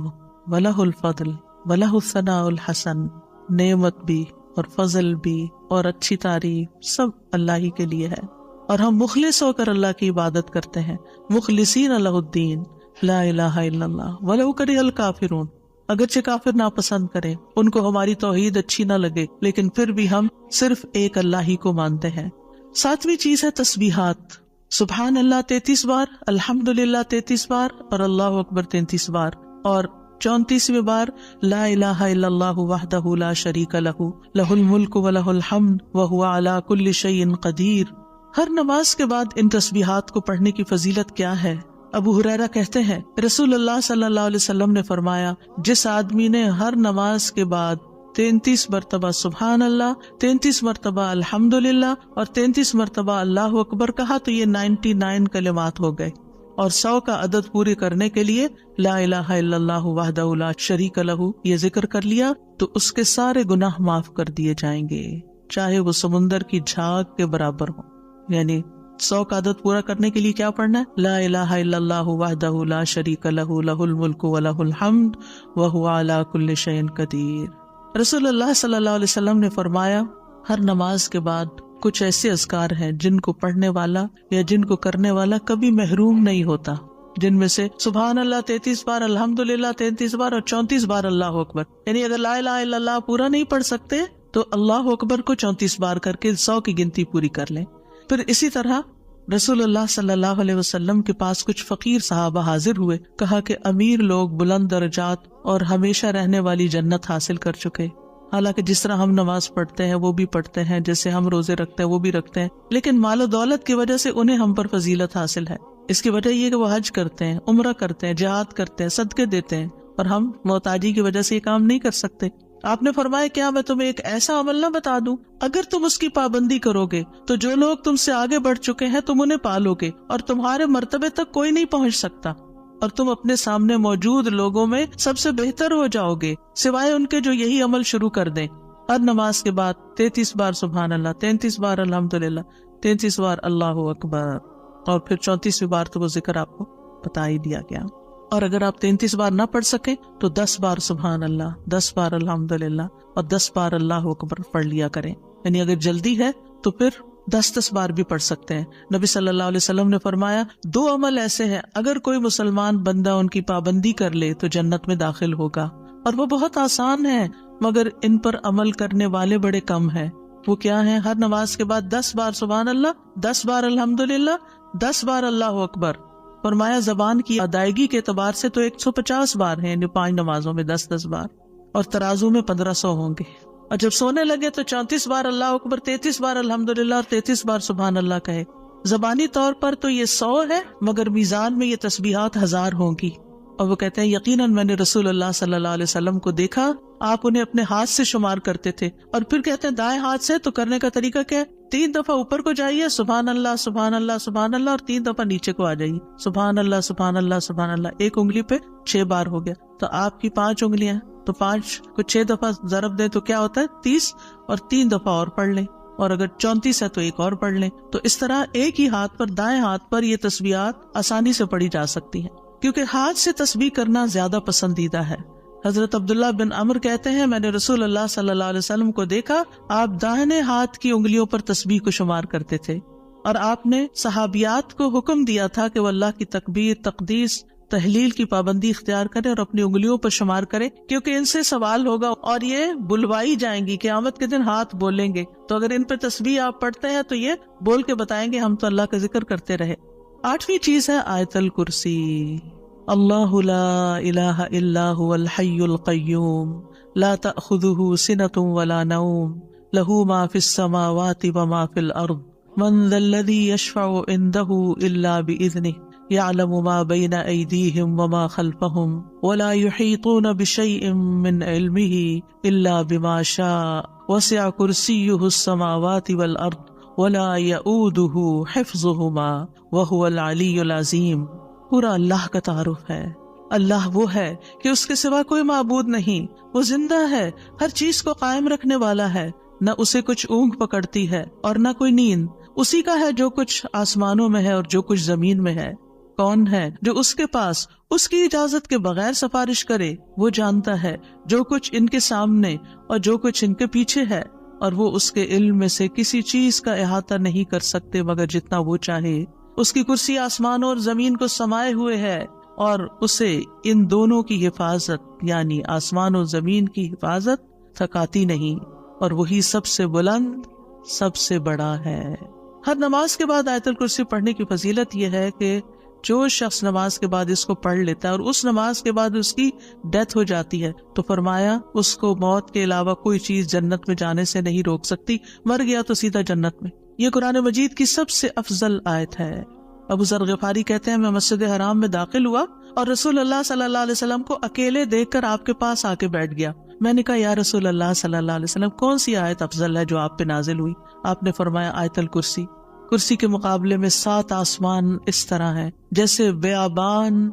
ولہ الفضل ولہ الثناء الحسن، نعمت بھی اور فضل بھی اور اچھی تعریف سب اللہ ہی کے لیے ہے، اور ہم مخلص ہو کر اللہ کی عبادت کرتے ہیں، مخلصین لہ الدین لا الہ الا اللہ ولو کرہ الکافرون، اگرچہ کافر ناپسند کریں، ان کو ہماری توحید اچھی نہ لگے، لیکن پھر بھی ہم صرف ایک اللہ ہی کو مانتے ہیں۔ ساتویں چیز ہے تسبیحات، سبحان اللہ 33 بار، الحمدللہ 33 بار، اور اللہ اکبر 33 بار، اور 34ویں بار لا الہ الا اللہ وحدہ لا شریک لہ لہ الملک ولہ الحمد وہو علی کل شیء قدیر۔ ہر نماز کے بعد ان تسبیحات کو پڑھنے کی فضیلت کیا ہے؟ ابو ہریرہ کہتے ہیں رسول اللہ صلی اللہ علیہ وسلم نے فرمایا، جس آدمی نے ہر نماز کے بعد 33 مرتبہ سبحان اللہ، 33 مرتبہ الحمدللہ اور 33 مرتبہ اللہ اکبر کہا تو یہ 99 کلمات ہو گئے، اور 100 کا عدد پورے کرنے کے لیے لا الہ الا اللہ وحدہ لا شریک لہ یہ ذکر کر لیا تو اس کے سارے گناہ معاف کر دیے جائیں گے، چاہے وہ سمندر کی جھاگ کے برابر ہو۔ یعنی 100 کا عدد پورا کرنے کے لیے کیا پڑھنا ہے؟ لا الہ الا اللہ وحدہ لا شریک لہ لہ الملک ولہ الحمد وہو علی کل شیء قدیر۔ رسول اللہ صلی اللہ علیہ وسلم نے فرمایا ہر نماز کے بعد کچھ ایسے اذکار ہیں جن کو پڑھنے والا یا جن کو کرنے والا کبھی محروم نہیں ہوتا، جن میں سے سبحان اللہ 33 بار، الحمدللہ 33 بار اور 34 بار اللہ اکبر، یعنی اگر لا الہ الا اللہ پورا نہیں پڑھ سکتے تو اللہ اکبر کو 34 بار کر کے 100 کی گنتی پوری کر لیں۔ پھر اسی طرح رسول اللہ صلی اللہ علیہ وسلم کے پاس کچھ فقیر صحابہ حاضر ہوئے، کہا کہ امیر لوگ بلند درجات اور ہمیشہ رہنے والی جنت حاصل کر چکے، حالانکہ جس طرح ہم نماز پڑھتے ہیں وہ بھی پڑھتے ہیں، جیسے ہم روزے رکھتے ہیں وہ بھی رکھتے ہیں، لیکن مال و دولت کی وجہ سے انہیں ہم پر فضیلت حاصل ہے۔ اس کی وجہ یہ کہ وہ حج کرتے ہیں، عمرہ کرتے ہیں، جہاد کرتے ہیں، صدقے دیتے ہیں، اور ہم محتاجی کی وجہ سے یہ کام نہیں کر سکتے۔ آپ نے فرمایا کیا میں تمہیں ایک ایسا عمل نہ بتا دوں اگر تم اس کی پابندی کرو گے تو جو لوگ تم سے آگے بڑھ چکے ہیں تم انہیں پالو گے اور تمہارے مرتبے تک کوئی نہیں پہنچ سکتا، اور تم اپنے سامنے موجود لوگوں میں سب سے بہتر ہو جاؤ گے سوائے ان کے جو یہی عمل شروع کر دیں۔ ہر نماز کے بعد 33 بار سبحان اللہ، 33 بار الحمدللہ، 33 بار اللہ اکبر، اور پھر 34ویں بار تو وہ ذکر آپ کو بتا ہی دیا گیا۔ اور اگر آپ 33 بار نہ پڑھ سکیں تو 10 بار سبحان اللہ، 10 بار الحمدللہ اور 10 بار اللہ اکبر پڑھ لیا کریں۔ یعنی اگر جلدی ہے تو پھر 10 بار بھی پڑھ سکتے ہیں. نبی صلی اللہ علیہ وسلم نے فرمایا 2 عمل ایسے ہیں اگر کوئی مسلمان بندہ ان کی پابندی کر لے تو جنت میں داخل ہوگا، اور وہ بہت آسان ہے مگر ان پر عمل کرنے والے بڑے کم ہیں. وہ کیا ہیں؟ ہر نماز کے بعد 10 بار سبحان اللہ، 10 بار الحمدللہ، 10 بار اللہ اکبر. فرمایا زبان کی ادائیگی کے اعتبار سے تو 150 بار ہیں، یعنی 5 نمازوں میں 10 بار، اور ترازو میں 1500 ہوں گے. اور جب سونے لگے تو 34 بار اللہ اکبر، 33 بار الحمدللہ اور 33 بار سبحان اللہ کہے. زبانی طور پر تو یہ 100 ہے مگر میزان میں یہ تسبیحات 1000 ہوں گی. اور وہ کہتے ہیں یقیناً میں نے رسول اللہ صلی اللہ علیہ وسلم کو دیکھا، آپ انہیں اپنے ہاتھ سے شمار کرتے تھے. اور پھر کہتے ہیں دائیں ہاتھ سے، تو کرنے کا طریقہ کیا ہے؟ 3 دفعہ اوپر کو جائیے سبحان اللہ سبحان اللہ سبحان اللہ، اور 3 دفعہ نیچے کو آ جائیے سبحان اللہ سبحان اللہ سبحان اللہ. ایک انگلی پہ 6 بار ہو گیا. تو آپ کی 5 انگلیاں، تو 5 کو 6 دفعہ ضرب دیں تو کیا ہوتا ہے؟ 30، اور 3 دفعہ اور پڑھ لیں. اور اگر 34 ہے تو ایک اور پڑھ لیں. تو اس طرح ایک ہی ہاتھ پر، دائیں ہاتھ پر یہ تسبیحات آسانی سے پڑھی جا سکتی ہیں، کیونکہ ہاتھ سے تسبیح کرنا زیادہ پسندیدہ ہے. حضرت عبداللہ بن عمر کہتے ہیں میں نے رسول اللہ صلی اللہ علیہ وسلم کو دیکھا، آپ داہنے ہاتھ کی انگلیوں پر تسبیح کو شمار کرتے تھے، اور آپ نے صحابیات کو حکم دیا تھا کہ وہ اللہ کی تکبیر، تقدیس، تحلیل کی پابندی اختیار کریں اور اپنی انگلیوں پر شمار کریں، کیونکہ ان سے سوال ہوگا اور یہ بلوائی جائیں گی. قیامت کے دن ہاتھ بولیں گے، تو اگر ان پہ تسبیح آپ پڑھتے ہیں تو یہ بول کے بتائیں گے ہم تو اللہ کا ذکر کرتے رہے. 8ویں چیز ہے آیت الکرسی. اللہ لا الہ الا هو الحی القیوم لا تأخذه سنة ولا نوم له ما في السماوات وما في الأرض من ذا الذي يشفع عنده إلا بإذنه يعلم ما بين أيديهم وما خلفهم ولا يحيطون بشيء من علمه إلا بما شاء وسع كرسيه السماوات والأرض ولا يؤوده حفظهما وهو العلي العظيم. پورا اللہ کا تعارف ہے. اللہ وہ ہے کہ اس کے سوا کوئی معبود نہیں، وہ زندہ ہے، ہر چیز کو قائم رکھنے والا ہے، نہ اسے کچھ اونگ پکڑتی ہے اور نہ کوئی نیند. اسی کا ہے جو کچھ آسمانوں میں ہے اور جو کچھ زمین میں ہے. کون ہے جو اس کے پاس اس کی اجازت کے بغیر سفارش کرے؟ وہ جانتا ہے جو کچھ ان کے سامنے اور جو کچھ ان کے پیچھے ہے، اور وہ اس کے علم میں سے کسی چیز کا احاطہ نہیں کر سکتے مگر جتنا وہ چاہے. اس کی کرسی آسمان اور زمین کو سمائے ہوئے ہے، اور اسے ان دونوں کی حفاظت یعنی آسمان اور زمین کی حفاظت تھکاتی نہیں، اور وہی سب سے بلند، سب سے بڑا ہے. ہر نماز کے بعد آیت الکرسی پڑھنے کی فضیلت یہ ہے کہ جو شخص نماز کے بعد اس کو پڑھ لیتا ہے اور اس نماز کے بعد اس کی ڈیتھ ہو جاتی ہے تو فرمایا اس کو موت کے علاوہ کوئی چیز جنت میں جانے سے نہیں روک سکتی. مر گیا تو سیدھا جنت میں. یہ قرآن مجید کی سب سے افضل آیت ہے. ابو ذر غفاری کہتے ہیں میں مسجد حرام میں داخل ہوا اور رسول اللہ صلی اللہ علیہ وسلم کو اکیلے دیکھ کر آپ کے پاس آ کے بیٹھ گیا. میں نے کہا یا رسول اللہ صلی اللہ علیہ وسلم کون سی آیت افضل ہے جو آپ پہ نازل ہوئی؟ آپ نے فرمایا آیت الکرسی. کرسی کے مقابلے میں 7 آسمان اس طرح ہیں جیسے بیابان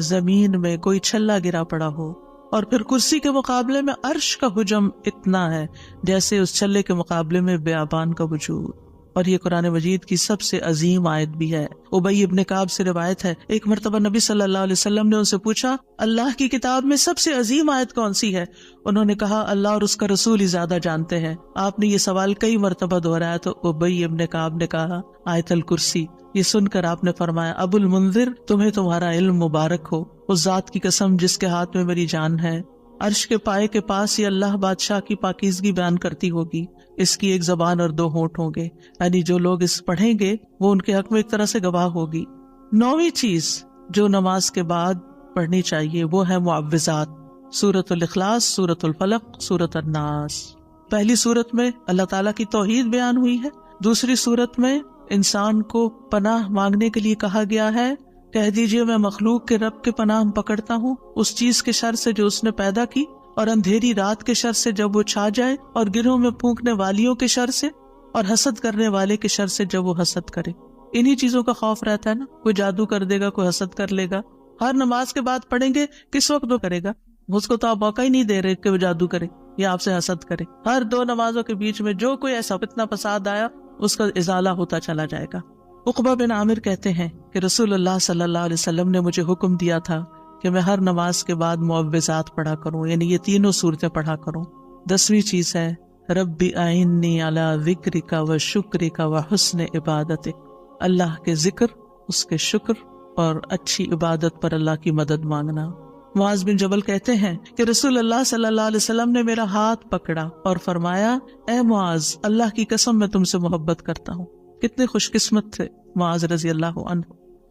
زمین میں کوئی چھلا گرا پڑا ہو، اور پھر کرسی کے مقابلے میں عرش کا حجم اتنا ہے جیسے اس چھلے کے مقابلے میں بیابان کا وجود. اور یہ قرآن مجید کی سب سے عظیم آیت بھی ہے. ابی ابن کعب سے روایت ہے ایک مرتبہ نبی صلی اللہ علیہ وسلم نے ان سے پوچھا اللہ کی کتاب میں سب سے عظیم آیت کون سی ہے؟ انہوں نے کہا اللہ اور اس کا رسول ہی زیادہ جانتے ہیں. آپ نے یہ سوال کئی مرتبہ دہرایا تو ابی ابن کعب نے کہا آیت الکرسی. یہ سن کر آپ نے فرمایا ابو المنذر تمہیں تمہارا علم مبارک ہو. اس ذات کی قسم جس کے ہاتھ میں میری جان ہے، عرش کے پائے کے پاس یہ اللہ بادشاہ کی پاکیزگی بیان کرتی ہوگی. اس کی ایک زبان اور 2 ہونٹ ہوں گے، یعنی جو لوگ اس پڑھیں گے وہ ان کے حق میں ایک طرح سے گواہ ہوگی. 9ویں چیز جو نماز کے بعد پڑھنی چاہیے وہ ہے معوذات. سورۃ الاخلاص، سورۃ الفلق، سورۃ الناس. پہلی سورت میں اللہ تعالیٰ کی توحید بیان ہوئی ہے. دوسری سورت میں انسان کو پناہ مانگنے کے لیے کہا گیا ہے. کہہ دیجئے میں مخلوق کے رب کے پناہ پکڑتا ہوں اس چیز کے شر سے جو اس نے پیدا کی، اور اندھیری رات کے شر سے جب وہ چھا جائے، اور گرہوں میں پھونکنے والیوں کے شر سے، اور حسد کرنے والے کے شر سے جب وہ حسد کرے. انہی چیزوں کا خوف رہتا ہے نا. کوئی جادو کر دے گا، کوئی حسد کر لے گا. ہر نماز کے بعد پڑھیں گے کس وقت وہ کرے گا؟ اس کو تو آپ موقع ہی نہیں دے رہے کہ وہ جادو کرے یا آپ سے حسد کرے. ہر 2 نمازوں کے بیچ میں جو کوئی ایسا فتنہ فساد آیا اس کا ازالہ ہوتا چلا جائے گا. عقبہ بن عامر کہتے ہیں کہ رسول اللہ صلی اللہ علیہ وسلم نے مجھے حکم دیا تھا کہ میں ہر نماز کے بعد معوذات پڑھا کروں، یعنی یہ 3 صورتیں پڑھا کروں. 10ویں چیز ہے ربی اعنی علی ذکرک و شکرک و حسن عبادتک، اللہ کے ذکر، اس کے شکر اور اچھی عبادت پر اللہ کی مدد مانگنا۔ معاذ بن جبل کہتے ہیں کہ رسول اللہ صلی اللہ علیہ وسلم نے میرا ہاتھ پکڑا اور فرمایا، اے معاذ، اللہ کی قسم میں تم سے محبت کرتا ہوں۔ کتنے خوش قسمت تھے معاذ رضی اللہ عنہ۔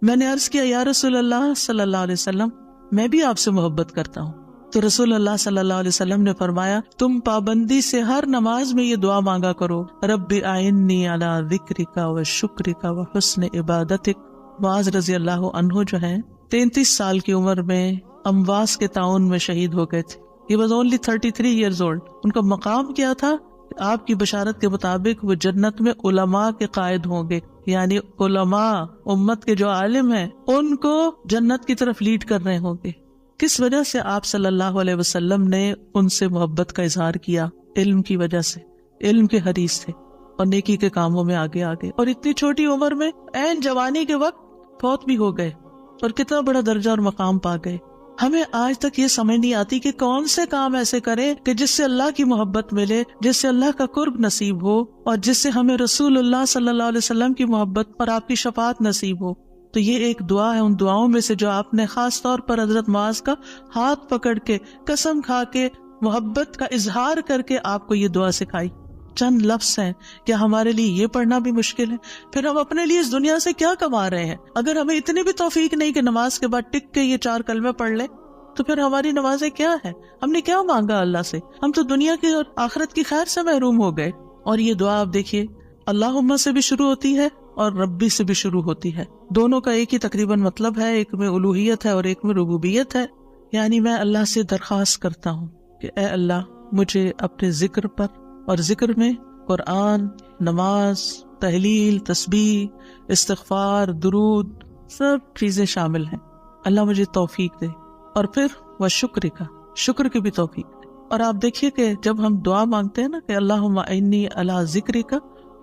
میں نے عرض کیا، یا رسول اللہ صلی اللہ علیہ وسلم، میں بھی آپ سے محبت کرتا ہوں۔ تو رسول اللہ صلی اللہ علیہ وسلم نے فرمایا، تم پابندی سے ہر نماز میں یہ دعا مانگا کرو، رب اعنی علی ذکرک و شکرک و حسن عبادتک۔ معاذ رضی اللہ عنہ جو ہیں 33 سال کی عمر میں امواس کے تعاون میں شہید ہو گئے تھے۔ He was only 33 years old۔ ان کا مقام کیا تھا؟ آپ کی بشارت کے مطابق وہ جنت میں علماء کے قائد ہوں گے، یعنی علماء امت کے جو عالم ہیں ان کو جنت کی طرف لیڈ کر رہے ہوں گے۔ کس وجہ سے؟ آپ صلی اللہ علیہ وسلم نے ان سے محبت کا اظہار کیا، علم کی وجہ سے۔ علم کے حریص تھے اور نیکی کے کاموں میں آگے آگے، اور اتنی چھوٹی عمر میں عین جوانی کے وقت فوت بھی ہو گئے، اور کتنا بڑا درجہ اور مقام پا گئے۔ ہمیں آج تک یہ سمجھ نہیں آتی کہ کون سے کام ایسے کریں کہ جس سے اللہ کی محبت ملے، جس سے اللہ کا قرب نصیب ہو، اور جس سے ہمیں رسول اللہ صلی اللہ علیہ وسلم کی محبت اور آپ کی شفاعت نصیب ہو۔ تو یہ ایک دعا ہے ان دعاؤں میں سے جو آپ نے خاص طور پر حضرت معاذ کا ہاتھ پکڑ کے، قسم کھا کے، محبت کا اظہار کر کے آپ کو یہ دعا سکھائی۔ چند لفظ ہیں، کیا ہمارے لیے یہ پڑھنا بھی مشکل ہے؟ پھر ہم اپنے لیے اس دنیا سے کیا کما رہے ہیں؟ اگر ہمیں اتنی بھی توفیق نہیں کہ نماز کے بعد ٹک کے یہ 4 کلمے پڑھ لیں، تو پھر ہماری نمازیں کیا ہیں؟ ہم نے کیا مانگا اللہ سے؟ ہم تو دنیا کی اور آخرت کی خیر سے محروم ہو گئے۔ اور یہ دعا آپ دیکھیے، اللہم سے بھی شروع ہوتی ہے اور ربی سے بھی شروع ہوتی ہے۔ دونوں کا ایک ہی تقریباً مطلب ہے، ایک میں الوہیت ہے اور ایک میں ربوبیت ہے۔ یعنی میں اللہ سے درخواست کرتا ہوں کہ اے اللہ، مجھے اپنے ذکر پر، اور ذکر میں قرآن، نماز، تحلیل، تسبیح، استغفار، درود، سب چیزیں شامل ہیں، اللہ مجھے توفیق دے۔ اور پھر وہ شکر کی بھی توفیق دے۔ اور آپ دیکھیے کہ جب ہم دعا مانگتے ہیں نا کہ اللہم اعنی علی ذکرک،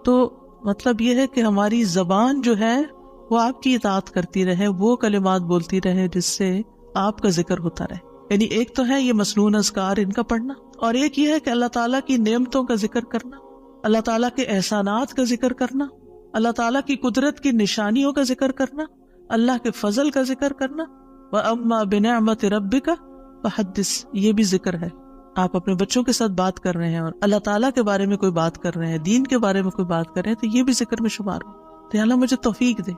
تو مطلب یہ ہے کہ ہماری زبان جو ہے وہ آپ کی اطاعت کرتی رہے، وہ کلمات بولتی رہے جس سے آپ کا ذکر ہوتا رہے۔ یعنی ایک تو ہے یہ مسنون اذکار ان کا پڑھنا، اور ایک یہ ہے کہ اللہ تعالیٰ کی نعمتوں کا ذکر کرنا، اللہ تعالیٰ کے احسانات کا ذکر کرنا، اللہ تعالیٰ کی قدرت کی نشانیوں کا ذکر کرنا، اللہ کے فضل کا ذکر کرنا۔ وَأَمَّا بِنِعْمَةِ رَبِّكَ فَحَدِّثْ، یہ بھی ذکر ہے۔ آپ اپنے بچوں کے ساتھ بات کر رہے ہیں اور اللہ تعالیٰ کے بارے میں کوئی بات کر رہے ہیں، دین کے بارے میں کوئی بات کر رہے ہیں، تو یہ بھی ذکر میں شمار ہو۔ تو اللہ مجھے توفیق دے،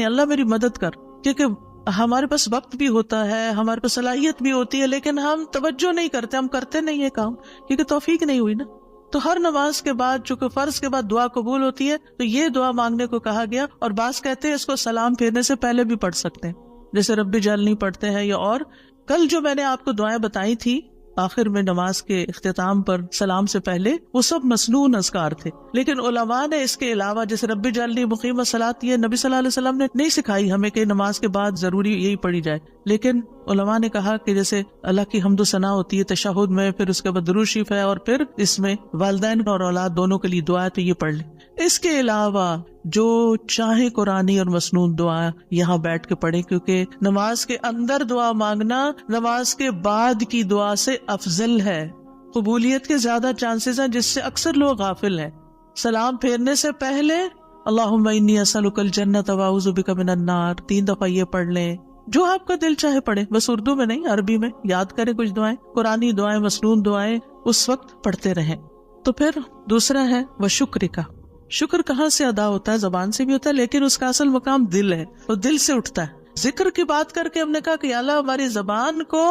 اللہ میری مدد کر، کیونکہ ہمارے پاس وقت بھی ہوتا ہے، ہمارے پاس صلاحیت بھی ہوتی ہے، لیکن ہم توجہ نہیں کرتے، ہم کرتے نہیں ہے کام، کیونکہ توفیق نہیں ہوئی نا۔ تو ہر نماز کے بعد، چونکہ فرض کے بعد دعا قبول ہوتی ہے، تو یہ دعا مانگنے کو کہا گیا۔ اور بعض کہتے ہیں اس کو سلام پھیرنے سے پہلے بھی پڑھ سکتے ہیں، جیسے رب اجعلنی پڑھتے ہیں، یا اور کل جو میں نے آپ کو دعائیں بتائی تھی آخر میں نماز کے اختتام پر سلام سے پہلے، وہ سب مسنون اذکار تھے، لیکن علماء نے اس کے علاوہ جیسے رب اجعلنی مقیم الصلاۃ، یہ نبی صلی اللہ علیہ وسلم نے نہیں سکھائی ہمیں کہ نماز کے بعد ضروری یہی پڑھی جائے، لیکن علماء نے کہا کہ جیسے اللہ کی حمد و ثنا ہوتی ہے تشہد میں، پھر اس کے بعد درود شریف ہے، اور پھر اس میں والدین اور اولاد دونوں کے لیے دعا ہے تو یہ پڑھ لیں۔ اس کے علاوہ جو چاہے قرآنی اور مسنون دعا یہاں بیٹھ کے پڑھیں، کیونکہ نماز کے اندر دعا مانگنا نماز کے بعد کی دعا سے افضل ہے، قبولیت کے زیادہ چانسز ہیں، جس سے اکثر لوگ غافل ہیں۔ سلام پھیرنے سے پہلے اللہم انی اسألک الجنۃ واعوذ بک من النار 3 دفعہ یہ پڑھ لیں، جو آپ کا دل چاہے پڑھیں، بس اردو میں نہیں، عربی میں یاد کریں کچھ دعائیں، قرآنی دعائیں، مسنون دعائیں اس وقت پڑھتے رہیں۔ تو پھر دوسرا ہے وہ شکر کا۔ شکر کہاں سے ادا ہوتا ہے؟ زبان سے بھی ہوتا ہے، لیکن اس کا اصل مقام دل ہے، وہ دل سے اٹھتا ہے۔ ذکر کی بات کر کے ہم نے کہا کہ اللہ ہماری زبان کو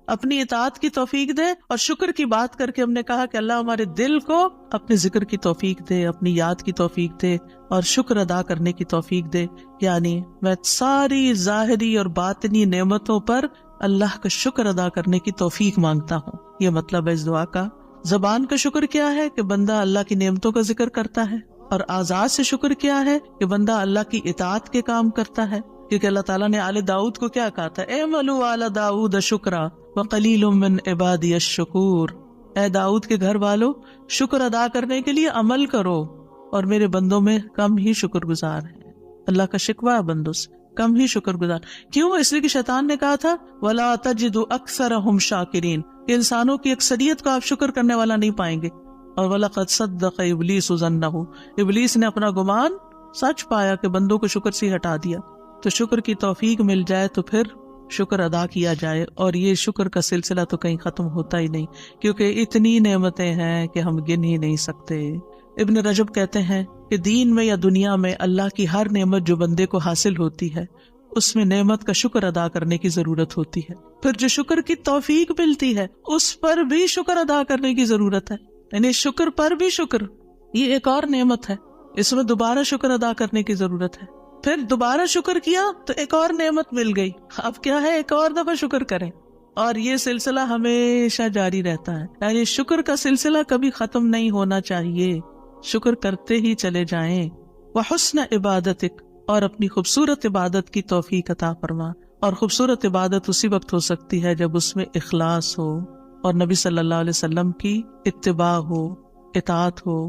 اپنی اطاعت کی توفیق دے، اور شکر کی بات کر کے ہم نے کہا کہ اللہ ہمارے دل کو اپنے ذکر کی توفیق دے، اپنی یاد کی توفیق دے، اور شکر ادا کرنے کی توفیق دے۔ یعنی میں ساری ظاہری اور باطنی نعمتوں پر اللہ کا شکر ادا کرنے کی توفیق مانگتا ہوں، یہ مطلب ہے اس دعا کا۔ زبان کا شکر کیا ہے کہ بندہ اللہ کی نعمتوں کا ذکر کرتا ہے، اور اعضاء سے شکر کیا ہے کہ بندہ اللہ کی اطاعت کے کام کرتا ہے، کیونکہ اللہ تعالیٰ نے آل داؤد کو کیا کہا تھا؟ اعملوا آل داؤد شکرا وقلیل من عبادی الشکور، اے داؤد کے گھر والو، شکر ادا کرنے کے لیے عمل کرو، اور میرے بندوں میں کم ہی شکر گزار ہیں۔ اللہ کا شکوہ ہے بندوں سے، کم ہی شکر گزار۔ کیوں؟ اس لیے کہ شیطان نے کہا تھا وَلَا تَجِدُ أَكْثَرَهُمْ شَاكِرِينَ، کہ انسانوں کی اکثریت کو آپ شکر کرنے والا نہیں پائیں گے، اور وَلَقَدْ صَدَّقَ إِبْلِيسُ ظَنَّهُ، ابلیس نے اپنا گمان سچ پایا کہ بندوں کو شکر سے ہٹا دیا۔ تو شکر کی توفیق مل جائے تو پھر شکر ادا کیا جائے، اور یہ شکر کا سلسلہ تو کہیں ختم ہوتا ہی نہیں، کیونکہ اتنی نعمتیں ہیں کہ ہم گن ہی نہیں سکتے۔ ابن رجب کہتے ہیں کہ دین میں یا دنیا میں اللہ کی ہر نعمت جو بندے کو حاصل ہوتی ہے اس میں نعمت کا شکر ادا کرنے کی ضرورت ہوتی ہے، پھر جو شکر کی توفیق ملتی ہے اس پر بھی شکر ادا کرنے کی ضرورت ہے، یعنی شکر پر بھی شکر، یہ ایک اور نعمت ہے، اس میں دوبارہ شکر ادا کرنے کی ضرورت ہے، پھر دوبارہ شکر کیا تو ایک اور نعمت مل گئی، اب کیا ہے ایک اور دفعہ شکر کریں، اور یہ سلسلہ ہمیشہ جاری رہتا ہے، یعنی شکر کا سلسلہ کبھی ختم نہیں ہونا چاہیے، شکر کرتے ہی چلے جائیں۔ وحسن عبادتک، اور اپنی خوبصورت عبادت کی توفیق عطا فرما، اور خوبصورت عبادت اسی وقت ہو سکتی ہے جب اس میں اخلاص ہو اور نبی صلی اللہ علیہ وسلم کی اتباع ہو، اطاعت ہو۔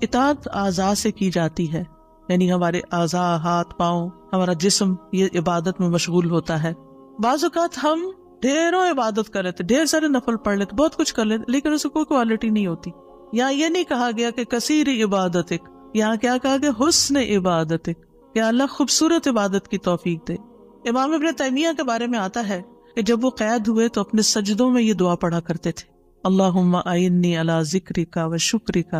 اطاعت اعضاء سے کی جاتی ہے، یعنی ہمارے اعضاء، ہاتھ پاؤں، ہمارا جسم یہ عبادت میں مشغول ہوتا ہے۔ بعض اوقات ہم ڈھیروں عبادت کر لیتے، ڈھیر سارے نفل پڑھ لیتے، بہت کچھ کر لیتے، لیکن اس کو کوئی کوالٹی نہیں ہوتی۔ یہاں یہ نہیں کہا گیا کہ کثیر عبادتک، یہاں کیا کہا گیا؟ حسن عبادتک، کہ اللہ خوبصورت عبادت کی توفیق دے۔ امام ابن تیمیہ کے بارے میں آتا ہے کہ جب وہ قید ہوئے تو اپنے سجدوں میں یہ دعا پڑھا کرتے تھے، اللہم اعنی علی ذکرک و شکرک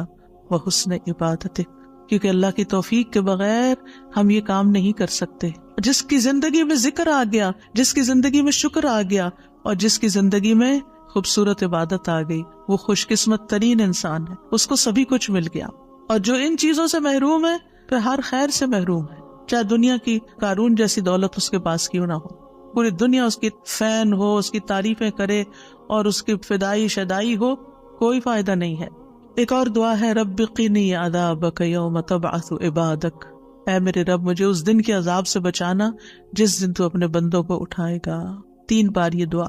و حسن عبادتک، کیونکہ اللہ کی توفیق کے بغیر ہم یہ کام نہیں کر سکتے۔ جس کی زندگی میں ذکر آ گیا، جس کی زندگی میں شکر آ گیا، اور جس کی زندگی میں خوبصورت عبادت آ گئی، وہ خوش قسمت ترین انسان ہے، اس کو سبھی کچھ مل گیا۔ اور جو ان چیزوں سے محروم ہے پھر ہر خیر سے محروم ہے، چاہے دنیا کی قارون جیسی دولت اس کے پاس کیوں نہ ہو، پوری دنیا اس کی فین ہو، اس کی تعریفیں کرے اور اس کی فدائی شدائی ہو، کوئی فائدہ نہیں ہے۔ ایک اور دعا ہے، رب قنی عذابک یوم تبعث عبادک، اے میرے رب مجھے اس دن کے عذاب سے بچانا جس دن تو اپنے بندوں کو اٹھائے گا۔ 3 بار یہ دعا،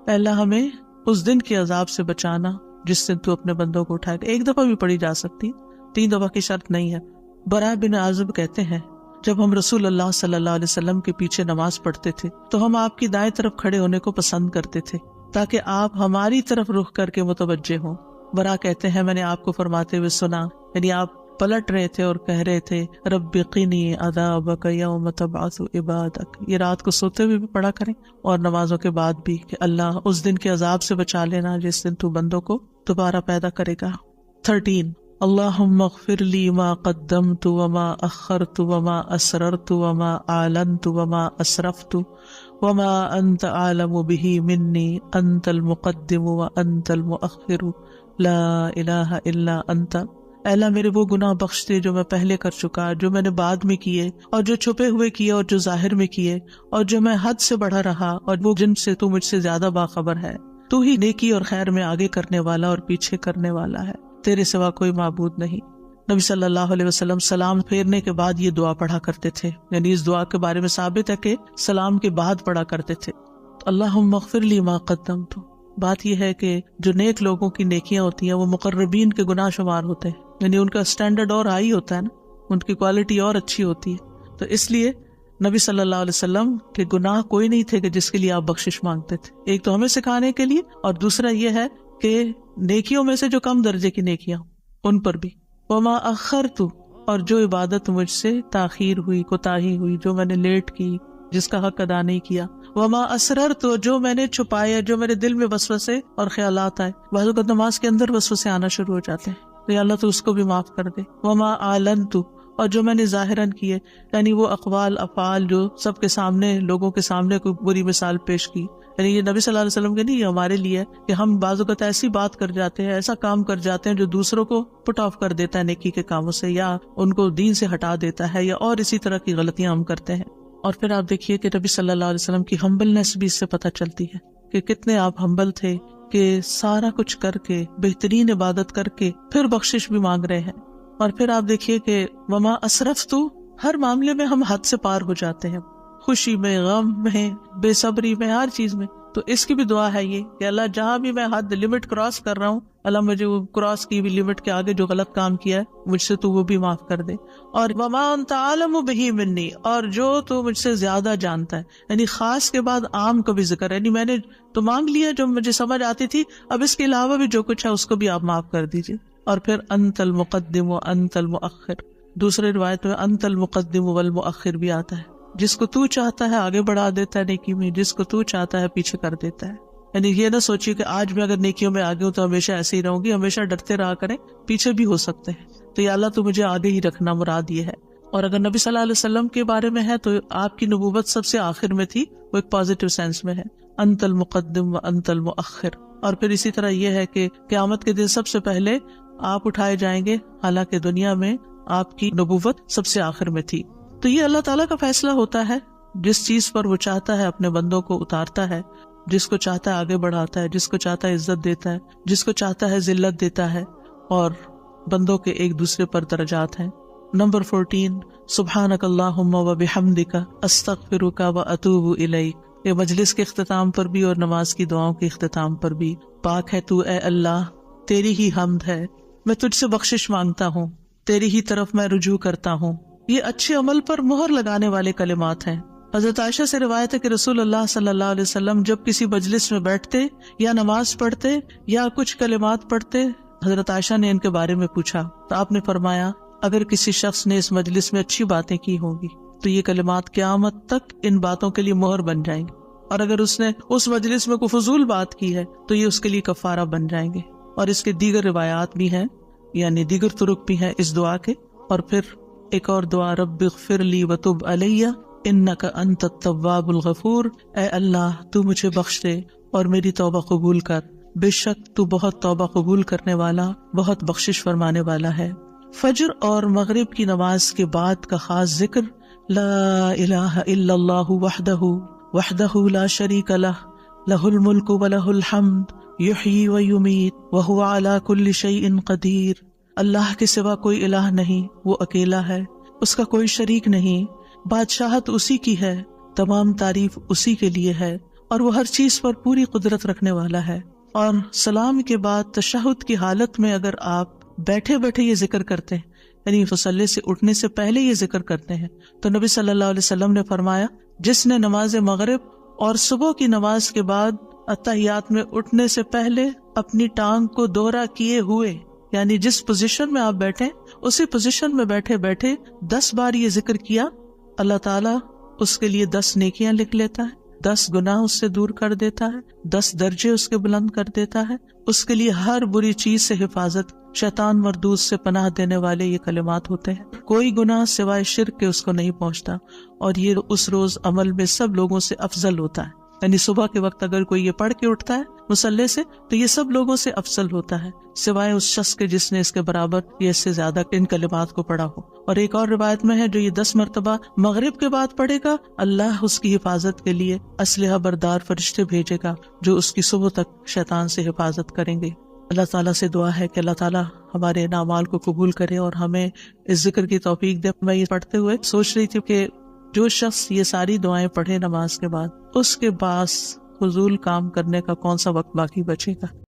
اے اللہ ہمیں اس دن کے عذاب سے بچانا جس دن تو اپنے بندوں کو اٹھائے گا۔ ایک دفعہ بھی پڑھی جا سکتی، 3 دفعہ کی شرط نہیں ہے۔ براء بن عازب کہتے ہیں جب ہم رسول اللہ صلی اللہ علیہ وسلم کے پیچھے نماز پڑھتے تھے تو ہم آپ کی دائیں طرف کھڑے ہونے کو پسند کرتے تھے تاکہ آپ ہماری طرف رخ کر کے متوجہ ہوں۔ براء کہتے ہیں میں نے آپ کو فرماتے ہوئے سنا، یعنی آپ پلٹ رہے تھے اور کہہ رہے تھے رب قنی عذابک یوم تبعث عبادک۔ یہ رات کو سوتے ہوئے بھی پڑھا کریں اور نمازوں کے بعد بھی کہ اللہ اس دن کے عذاب سے بچا لینا جس دن تو بندوں کو دوبارہ پیدا کرے گا۔ 13 اللہم اغفر لی ما قدمت وما اخرت وما اسررت وما اعلنت وما اسرفت وما انت اعلم به منی انت المقدم وانت المؤخر لا الہ الا انت۔ اے اللہ میرے وہ گناہ بخش دے جو میں پہلے کر چکا، جو میں نے بعد میں کیے، اور جو چھپے ہوئے کیے اور جو ظاہر میں کیے، اور جو میں حد سے بڑھا رہا اور وہ جن سے تو مجھ سے زیادہ باخبر ہے۔ تو ہی نیکی اور خیر میں آگے کرنے والا اور پیچھے کرنے والا ہے، تیرے سوا کوئی معبود نہیں۔ نبی صلی اللہ علیہ وسلم سلام پھیرنے کے بعد یہ دعا پڑھا کرتے تھے، یعنی اس دعا کے بارے میں ثابت ہے کہ سلام کے بعد پڑھا کرتے تھے۔ اللہم اغفر لی ما قدمت، بات یہ ہے کہ جو نیک لوگوں کی نیکیاں ہوتی ہیں وہ مقربین کے گناہ شمار ہوتے ہیں، یعنی ان کا سٹینڈرڈ اور ہائی ہوتا ہے نا، ان کی کوالٹی اور اچھی ہوتی ہے، تو اس لیے نبی صلی اللہ علیہ وسلم کے گناہ کوئی نہیں تھے کہ جس کے لیے آپ بخشش مانگتے تھے، ایک تو ہمیں سکھانے کے لیے، اور دوسرا یہ ہے کہ نیکیوں میں سے جو کم درجے کی نیکیاں ان پر بھی۔ وما اخرت، اور جو عبادت مجھ سے تاخیر ہوئی، کوتاہی ہوئی، جو میں نے لیٹ کی، جس کا حق ادا نہیں کیا۔ وما اسررت، جو میں نے چھپایا، جو میرے دل میں وسوسے اور خیالات آئے، بعض اوقات نماز کے اندر وسوسے آنا شروع ہو جاتے ہیں تو یا اللہ تو اس کو بھی معاف کر دے۔ وما اعلنت، اور جو میں نے ظاہراً کیے، یعنی وہ اقوال افعال جو سب کے سامنے، لوگوں کے سامنے کوئی بری مثال پیش کی، یعنی یہ نبی صلی اللہ علیہ وسلم کے نہیں، یہ ہمارے لیے ہے کہ ہم بعض اوقات ایسی بات کر جاتے ہیں، ایسا کام کر جاتے ہیں جو دوسروں کو پٹ آف کر دیتا ہے نیکی کے کاموں سے، یا ان کو دین سے ہٹا دیتا ہے، یا اور اسی طرح کی غلطیاں ہم کرتے ہیں۔ اور پھر آپ دیکھیے کہ نبی صلی اللہ علیہ وسلم کی ہمبلنس بھی اس سے پتہ چلتی ہے کہ کتنے آپ ہمبل تھے، کہ سارا کچھ کر کے، بہترین عبادت کر کے پھر بخشش بھی مانگ رہے ہیں۔ اور پھر آپ دیکھیے کہ وما اسرفت، ہر معاملے میں ہم حد سے پار ہو جاتے ہیں، خوشی میں، غم میں، بے صبری میں، ہر چیز میں۔ تو اس کی بھی دعا ہے یہ کہ اللہ جہاں بھی میں حد لمٹ کراس کر رہا ہوں، اللہ مجھے وہ کراس کی بھی لمٹ کے آگے جو غلط کام کیا ہے مجھ سے تو وہ بھی معاف کر دے۔ اور وما انت عالم بہ منی، اور جو تو مجھ سے زیادہ جانتا ہے، یعنی خاص کے بعد عام کا بھی ذکر ہے، یعنی میں نے تو مانگ لیا جو مجھے سمجھ آتی تھی، اب اس کے علاوہ بھی جو کچھ ہے اس کو بھی آپ معاف کر دیجیے۔ اور پھر انت المقدم و انت المؤخر. دوسرے روایت میں انت المقدم والمؤخر بھی آتا ہے. جس کو تو چاہتا ہے آگے بڑھا دیتا ہے نیکی میں، جس کو تو چاہتا ہے پیچھے کر دیتا ہے. یعنی یہ نہ سوچیے کہ آج میں اگر نیکیوں میں آگے ہوں تو ہمیشہ ایسے ہی رہوں گی. ہمیشہ ڈرتے رہا کریں، پیچھے بھی ہو سکتے ہیں. تو یا اللہ تو مجھے آگے ہی رکھنا، مراد یہ ہے. اور اگر نبی صلی اللہ علیہ وسلم کے بارے میں ہے تو آپ کی نبوت سب سے آخر میں تھی، وہ ایک پازیٹیو سینس میں ہے، انت المقدم و انت المؤخر. اور پھر اسی طرح یہ ہے کہ قیامت کے دن سب سے پہلے آپ اٹھائے جائیں گے، حالانکہ دنیا میں آپ کی نبوت سب سے آخر میں تھی. تو یہ اللہ تعالیٰ کا فیصلہ ہوتا ہے. جس چیز پر وہ چاہتا ہے اپنے بندوں کو اتارتا ہے، جس کو چاہتا ہے آگے بڑھاتا ہے، جس کو چاہتا ہے عزت دیتا ہے، جس کو چاہتا ہے ذلت دیتا ہے. اور بندوں کے ایک دوسرے پر درجات ہیں. نمبر 14 سبحانک اللہم و بحمدک استغفرک و اتوب الیک. یہ مجلس کے اختتام پر بھی اور نماز کی دعاؤں کے اختتام پر بھی. پاک ہے تو اے اللہ، تیری ہی حمد ہے، میں تجھ سے بخشش مانگتا ہوں، تیری ہی طرف میں رجوع کرتا ہوں. یہ اچھے عمل پر مہر لگانے والے کلمات ہیں. حضرت عائشہ سے روایت ہے کہ رسول اللہ صلی اللہ علیہ وسلم جب کسی مجلس میں بیٹھتے یا نماز پڑھتے یا کچھ کلمات پڑھتے، حضرت عائشہ نے ان کے بارے میں پوچھا تو آپ نے فرمایا اگر کسی شخص نے اس مجلس میں اچھی باتیں کی ہوں گی تو یہ کلمات قیامت تک ان باتوں کے لیے مہر بن جائیں گے، اور اگر اس نے اس مجلس میں کوئی فضول بات کی ہے تو یہ اس کے لیے کفارہ بن جائیں گے. اور اس کے دیگر روایات بھی ہیں، یعنی دیگر طرق بھی ہیں اس دعا کے. اور پھر ایک اور دعا، رب اغفر لی وتب علی انک انت التواب الغفور. اے اللہ تو مجھے بخش دے اور میری توبہ قبول کر، بے شک تو بہت توبہ قبول کرنے والا، بہت بخشش فرمانے والا ہے. فجر اور مغرب کی نماز کے بعد کا خاص ذکر لا الہ الا اللہ وحدہ لا شریک لہ لہ الملک ولہ الحمد یحیی ویمیت وہو علی کل شیء قدیر. اللہ کے سوا کوئی الہ نہیں، وہ اکیلا ہے، اس کا کوئی شریک نہیں، بادشاہت اسی کی ہے، تمام تعریف اسی کے لیے ہے، اور وہ ہر چیز پر پوری قدرت رکھنے والا ہے. اور سلام کے بعد تشہد کی حالت میں اگر آپ بیٹھے بیٹھے یہ ذکر کرتے ہیں، یعنی مصلی سے اٹھنے سے پہلے یہ ذکر کرتے ہیں، تو نبی صلی اللہ علیہ وسلم نے فرمایا جس نے نماز مغرب اور صبح کی نماز کے بعد اتحیات میں اٹھنے سے پہلے اپنی ٹانگ کو دوہرا کیے ہوئے، یعنی جس پوزیشن میں آپ بیٹھے اسی پوزیشن میں بیٹھے بیٹھے 10 بار یہ ذکر کیا، اللہ تعالیٰ اس کے لیے 10 نیکیاں لکھ لیتا ہے، 10 گناہ اس سے دور کر دیتا ہے، 10 درجے اس کے بلند کر دیتا ہے. اس کے لیے ہر بری چیز سے حفاظت، شیطان مردود سے پناہ دینے والے یہ کلمات ہوتے ہیں. کوئی گناہ سوائے شرک کے اس کو نہیں پہنچتا، اور یہ اس روز عمل میں سب لوگوں سے افضل ہوتا ہے. یعنی صبح کے وقت اگر کوئی یہ پڑھ کے اٹھتا ہے مصلی سے تو یہ سب لوگوں سے افضل ہوتا ہے، سوائے اس شخص کے جس نے اس کے برابر یا اس سے زیادہ ان کلمات کو پڑھا ہو. اور ایک اور روایت میں ہے جو یہ 10 مرتبہ مغرب کے بعد پڑھے گا، اللہ اس کی حفاظت کے لیے اسلحہ بردار فرشتے بھیجے گا جو اس کی صبح تک شیطان سے حفاظت کریں گے. اللہ تعالیٰ سے دعا ہے کہ اللہ تعالیٰ ہمارے ان اعمال کو قبول کرے اور ہمیں اس ذکر کی توفیق دے. میں یہ پڑھتے ہوئے سوچ رہی تھی کہ جو شخص یہ ساری دعائیں پڑھے نماز کے بعد، اس کے پاس فضول کام کرنے کا کون سا وقت باقی بچے گا.